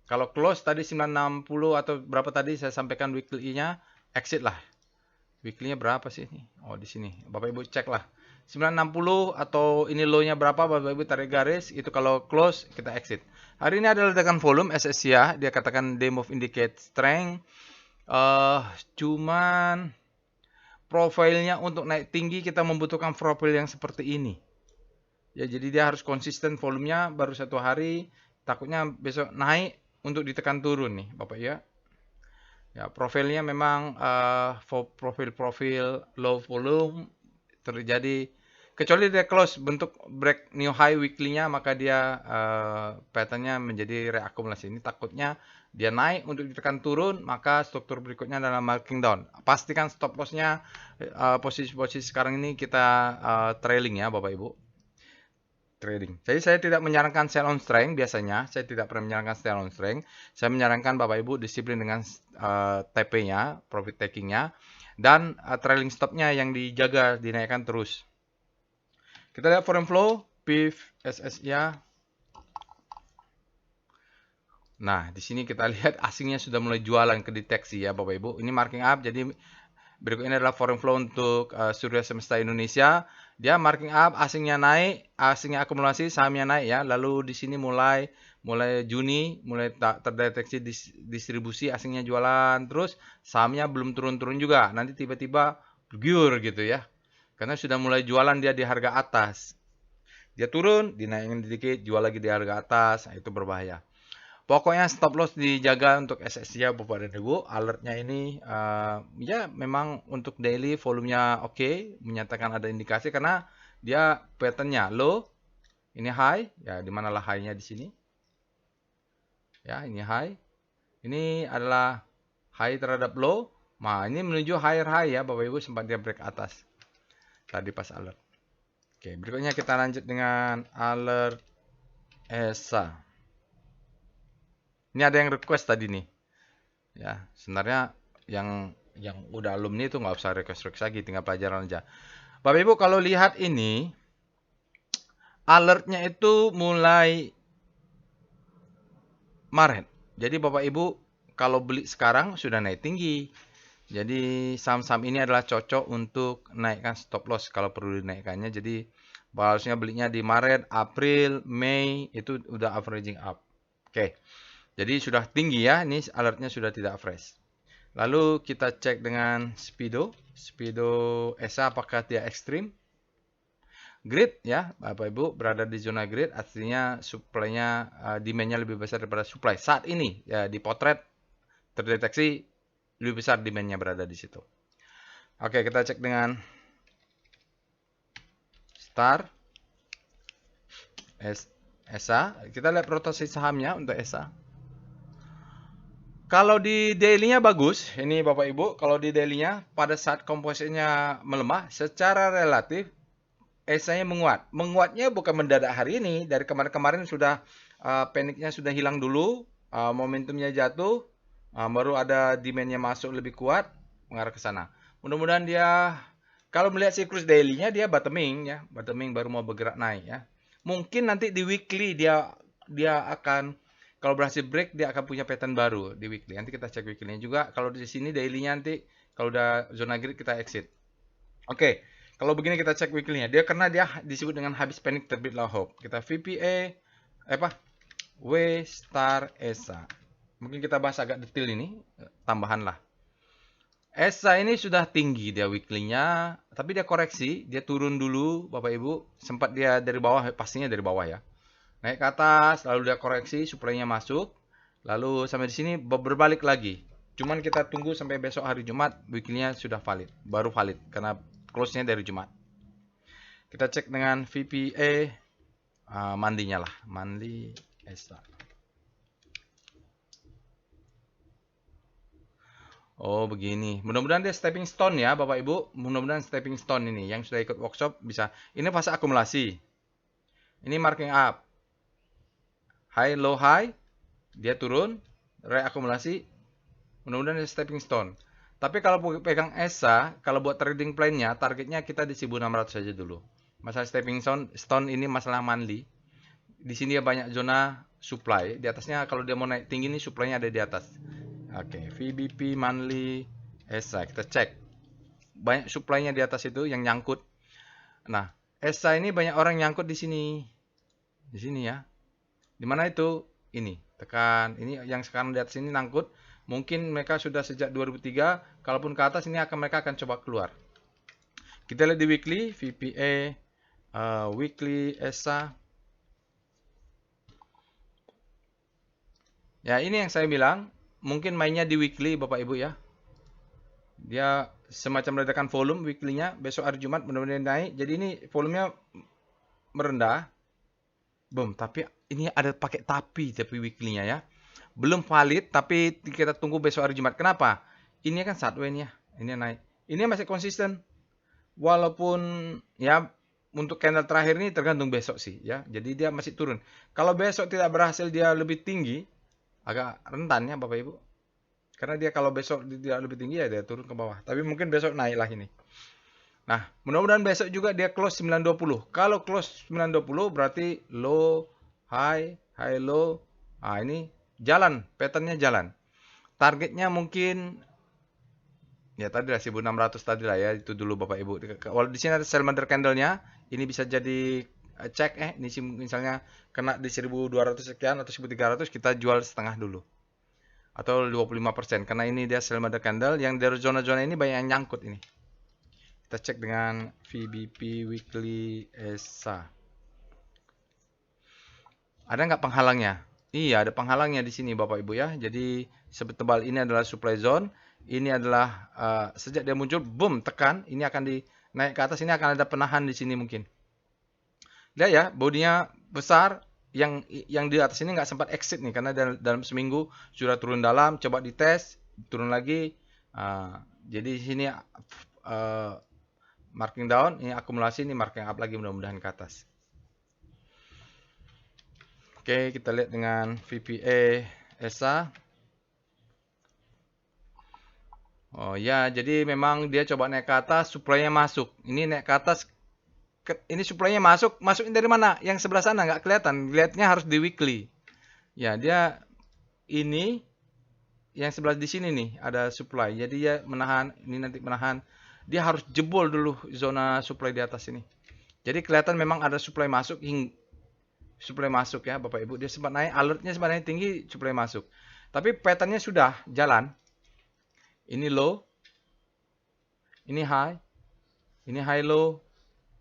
kalau close tadi 960 atau berapa tadi saya sampaikan weekly-nya, exit lah. Weekly-nya berapa sih ini? Oh, di sini. Bapak Ibu cek lah. 960 atau ini low-nya berapa, Bapak Ibu tarik garis, itu kalau close kita exit. Hari ini adalah tekan volume SSIA, dia katakan day move indicate strength. Cuman profilnya untuk naik tinggi kita membutuhkan profil yang seperti ini. Ya, jadi dia harus konsisten volumenya baru satu hari, takutnya besok naik untuk ditekan turun nih, Bapak ya. Ya, profilnya memang profil low volume terjadi kecuali dia close bentuk break new high weekly-nya maka dia pattern-nya menjadi reakumulasi. Ini takutnya dia naik untuk ditekan turun maka struktur berikutnya adalah marking down. Pastikan stop loss-nya posisi-posisi sekarang ini kita trailing ya Bapak Ibu. Trading. Jadi saya tidak menyarankan sell on strength biasanya. Saya tidak pernah menyarankan sell on strength. Saya menyarankan Bapak Ibu disiplin dengan TP-nya, profit taking-nya, dan trailing stop-nya yang dijaga, dinaikkan terus. Kita lihat foreign flow, PIF, SSIA. Nah, di sini kita lihat asingnya sudah mulai jualan ke deteksi ya Bapak Ibu. Ini marking up, jadi berikut ini adalah foreign flow untuk Surya Semesta Indonesia. Dia marking up, asingnya naik, asingnya akumulasi, sahamnya naik ya. Lalu di sini mulai Juni mulai terdeteksi distribusi, asingnya jualan terus, sahamnya belum turun-turun juga. Nanti tiba-tiba bergiur gitu ya. Karena sudah mulai jualan dia di harga atas. Dia turun, dinaikin sedikit, jual lagi di harga atas, nah, itu berbahaya. Pokoknya stop loss dijaga untuk SSIA Bapak dan Ibu. Alertnya ini ya memang untuk daily volumenya oke, menyatakan ada indikasi karena dia patternnya low, ini high, ya di manalah high-nya di sini. Ya, ini high. Ini adalah high terhadap low. Nah, ini menuju higher high ya Bapak Ibu sempat dia break atas. Tadi pas alert. Oke, berikutnya kita lanjut dengan alert ESA. Ini ada yang request tadi nih. Ya, sebenarnya yang udah alumni itu nggak usah request lagi, tinggal pelajaran aja. Bapak Ibu kalau lihat ini, alertnya itu mulai Maret. Jadi Bapak Ibu kalau beli sekarang sudah naik tinggi. Jadi saham-saham ini adalah cocok untuk naikkan stop loss kalau perlu dinaikkannya. Jadi harusnya belinya di Maret, April, Mei itu udah averaging up. Oke. Jadi sudah tinggi ya. Ini alertnya sudah tidak fresh. Lalu kita cek dengan Speedo. Speedo ESA apakah dia ekstrim? Grid ya, Bapak Ibu berada di zona grid, artinya supply-nya demand-nya lebih besar daripada supply. Saat ini ya di potret terdeteksi lebih besar demand-nya berada di situ. Oke, kita cek dengan Star ESA. Kita lihat rotasi sahamnya untuk ESA. Kalau di daily-nya bagus, ini Bapak Ibu, kalau di daily-nya pada saat komposisinya melemah, secara relatif ESA-nya menguat. Menguatnya bukan mendadak hari ini. Dari kemarin-kemarin sudah paniknya sudah hilang dulu. Momentumnya jatuh. Baru ada demand-nya masuk lebih kuat. Mengarah ke sana. Mudah-mudahan dia, kalau melihat siklus daily-nya dia bottoming ya. Bottoming baru mau bergerak naik ya. Mungkin nanti di weekly dia akan, kalau berhasil break dia akan punya pattern baru di weekly. Nanti kita cek weekly-nya juga. Kalau di sini daily-nya nanti kalau udah zona grid kita exit. Oke. Kalau begini kita cek weekly-nya. Dia karena dia disebut dengan habis panik terbitlah hope. Kita VPA W star ESA. Mungkin kita bahas agak detail ini, tambahan lah. ESA ini sudah tinggi dia weekly-nya, tapi dia koreksi, dia turun dulu Bapak Ibu, sempat dia dari bawah, pastinya dari bawah ya. Naik ke atas, lalu dia koreksi, supply-nya masuk, lalu sampai di sini berbalik lagi. Cuman kita tunggu sampai besok hari Jumat, weekly-nya sudah valid, baru valid karena close-nya dari Jumat. Kita cek dengan VPA mandinya lah, mandi ESA. Oh begini, mudah-mudahan dia stepping stone ya Bapak Ibu, mudah-mudahan stepping stone ini yang sudah ikut workshop bisa. Ini fase akumulasi, ini marking up, high low high, dia turun, reakumulasi, mudah-mudahan dia stepping stone. Tapi kalau pegang ESA, kalau buat trading plan-nya, targetnya kita di 1600 saja dulu. Masalah stepping stone ini masalah monthly. Di sini ya banyak zona supply. Di atasnya kalau dia mau naik tinggi nih supply-nya ada di atas. Oke, VBP monthly ESA kita cek. Banyak supply-nya di atas itu yang nyangkut. Nah, ESA ini banyak orang nyangkut di sini. Di sini ya. Di mana itu? Ini. Tekan. Ini yang sekarang di atas ini nyangkut. Mungkin mereka sudah sejak 2003. Kalaupun ke atas ini mereka akan coba keluar. Kita lihat di weekly, VPA, weekly ESA. Ya, ini yang saya bilang. Mungkin mainnya di weekly Bapak Ibu ya. Dia semacam ledakan volume weekly-nya. Besok hari Jumat mudah-mudahan naik. Jadi ini volumenya merendah. Boom, tapi ini ada pakai tapi weekly-nya ya. Belum valid, tapi kita tunggu besok hari Jumat. Kenapa? Ini kan sideways ya. Ini naik. Ini masih konsisten. Walaupun ya untuk candle terakhir ini tergantung besok sih ya. Jadi dia masih turun. Kalau besok tidak berhasil dia lebih tinggi, agak rentan ya Bapak Ibu. Karena dia kalau besok dia lebih tinggi ya dia turun ke bawah. Tapi mungkin besok naik lah ini. Nah, mudah-mudahan besok juga dia close 920. Kalau close 920 berarti low, high, high, low. Nah, ini jalan, patternnya jalan. Targetnya mungkin ya tadi lah 1600 tadi lah ya, itu dulu Bapak Ibu. Kalau di sini ada sell mother candle-nya, ini bisa jadi cek ini misalnya kena di 1200 sekian atau 1300 kita jual setengah dulu. Atau 25% karena ini dia sell mother candle yang dari zona-zona ini banyak yang nyangkut ini. Kita cek dengan VBP weekly ESA. Ada nggak penghalangnya? Iya, ada penghalangnya di sini Bapak Ibu ya. Jadi sebetebal ini adalah supply zone. Ini adalah sejak dia muncul, boom, tekan. Ini akan naik ke atas. Ini akan ada penahan di sini mungkin. Lihat ya, bodinya besar. Yang di atas ini nggak sempat exit nih. Karena dalam seminggu sudah turun dalam. Coba dites, turun lagi. Jadi di sini marking down. Ini akumulasi, ini marking up lagi mudah-mudahan ke atas. Oke, kita lihat dengan VPA ESA. Oh ya, jadi memang dia coba naik ke atas, supply-nya masuk. Ini naik ke atas, ini supply-nya masuk. Masukin dari mana? Yang sebelah sana nggak kelihatan. Lihatnya harus di weekly. Ya, dia ini yang sebelah di sini nih ada supply. Jadi dia menahan, ini nanti menahan. Dia harus jebol dulu zona supply di atas ini. Jadi kelihatan memang ada supply masuk supply masuk ya Bapak Ibu. Dia sempat naik, alertnya sempat naik tinggi, supply masuk. Tapi patternnya sudah jalan. Ini low, ini high, ini high low,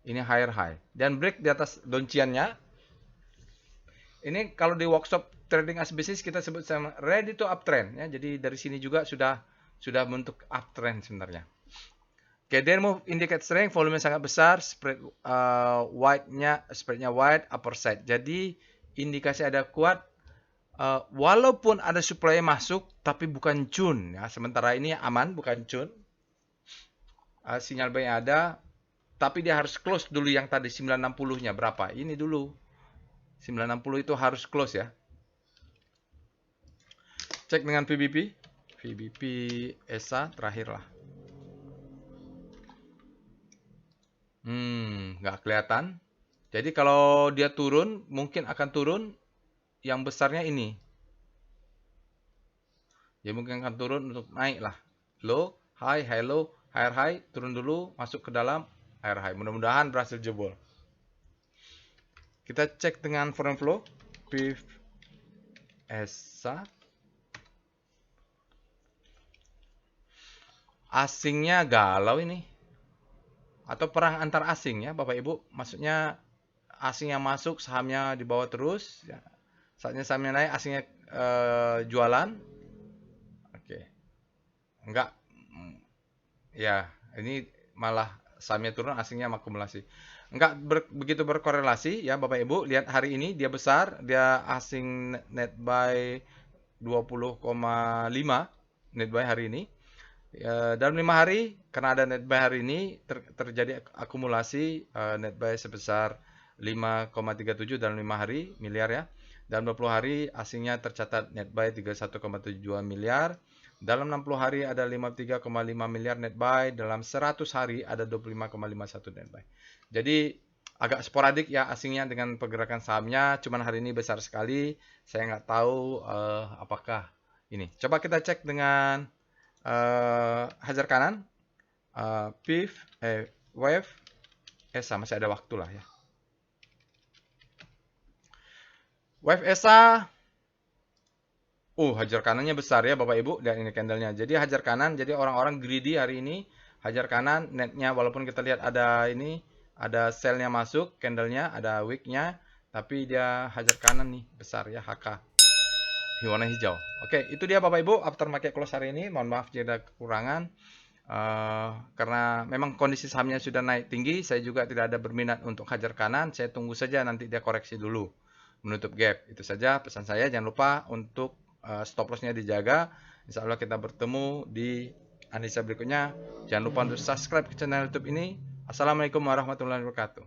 ini higher high. Dan break di atas donciannya. Ini kalau di workshop trading as business kita sebut sama ready to uptrend ya. Jadi dari sini juga sudah bentuk uptrend sebenarnya. Oke, then move indicate strength, volume sangat besar, spread spreadnya wide, upper side. Jadi indikasi ada kuat, walaupun ada supply masuk, tapi bukan cun ya. Sementara ini aman, bukan cun. Sinyal buy ada, tapi dia harus close dulu yang tadi 960-nya berapa? Ini dulu 960 itu harus close ya. Cek dengan VBP, ESA terakhir lah. Nggak kelihatan. Jadi kalau dia turun, mungkin akan turun yang besarnya ini. Ya mungkin akan turun untuk naik lah. Low, high, high, low, higher high, turun dulu, masuk ke dalam, higher high. Mudah-mudahan berhasil jebol. Kita cek dengan foreign flow, PIF, ESA. Asingnya galau ini. Atau perang antar asing ya Bapak Ibu. Maksudnya asing yang masuk sahamnya dibawa terus ya. Saatnya sahamnya naik asingnya jualan. Oke. Enggak. Ya, ini malah sahamnya turun asingnya akumulasi. Enggak begitu berkorelasi ya Bapak Ibu. Lihat hari ini dia besar, dia asing net buy 20,5 net buy hari ini. Dalam 5 hari, karena ada net buy hari ini, terjadi akumulasi net buy sebesar 5,37 dalam 5 hari, miliar ya. Dalam 20 hari, asingnya tercatat net buy 31,72 miliar. Dalam 60 hari ada 53,5 miliar net buy. Dalam 100 hari ada 25,51 net buy. Jadi agak sporadik ya asingnya dengan pergerakan sahamnya. Cuman hari ini besar sekali. Saya nggak tahu apakah ini. Coba kita cek dengan hajar kanan, PIF, wave, ESA masih ada waktu lah ya. Wave ESA, hajar kanannya besar ya Bapak Ibu, dan ini candlenya. Jadi hajar kanan, jadi orang-orang greedy hari ini, hajar kanan, netnya walaupun kita lihat ada ini, ada sell-nya masuk, candlenya, ada wick-nya, tapi dia hajar kanan nih, besar ya, HK. Warna hijau. Oke, itu dia Bapak Ibu aftermarket close hari ini. Mohon maaf jika ada kekurangan. Karena memang kondisi sahamnya sudah naik tinggi, saya juga tidak ada berminat untuk hajar kanan. Saya tunggu saja nanti dia koreksi dulu, menutup gap. Itu saja pesan saya. Jangan lupa untuk stop loss-nya dijaga. Insya Allah kita bertemu di analisa berikutnya. Jangan lupa untuk subscribe ke channel YouTube ini. Assalamualaikum warahmatullahi wabarakatuh.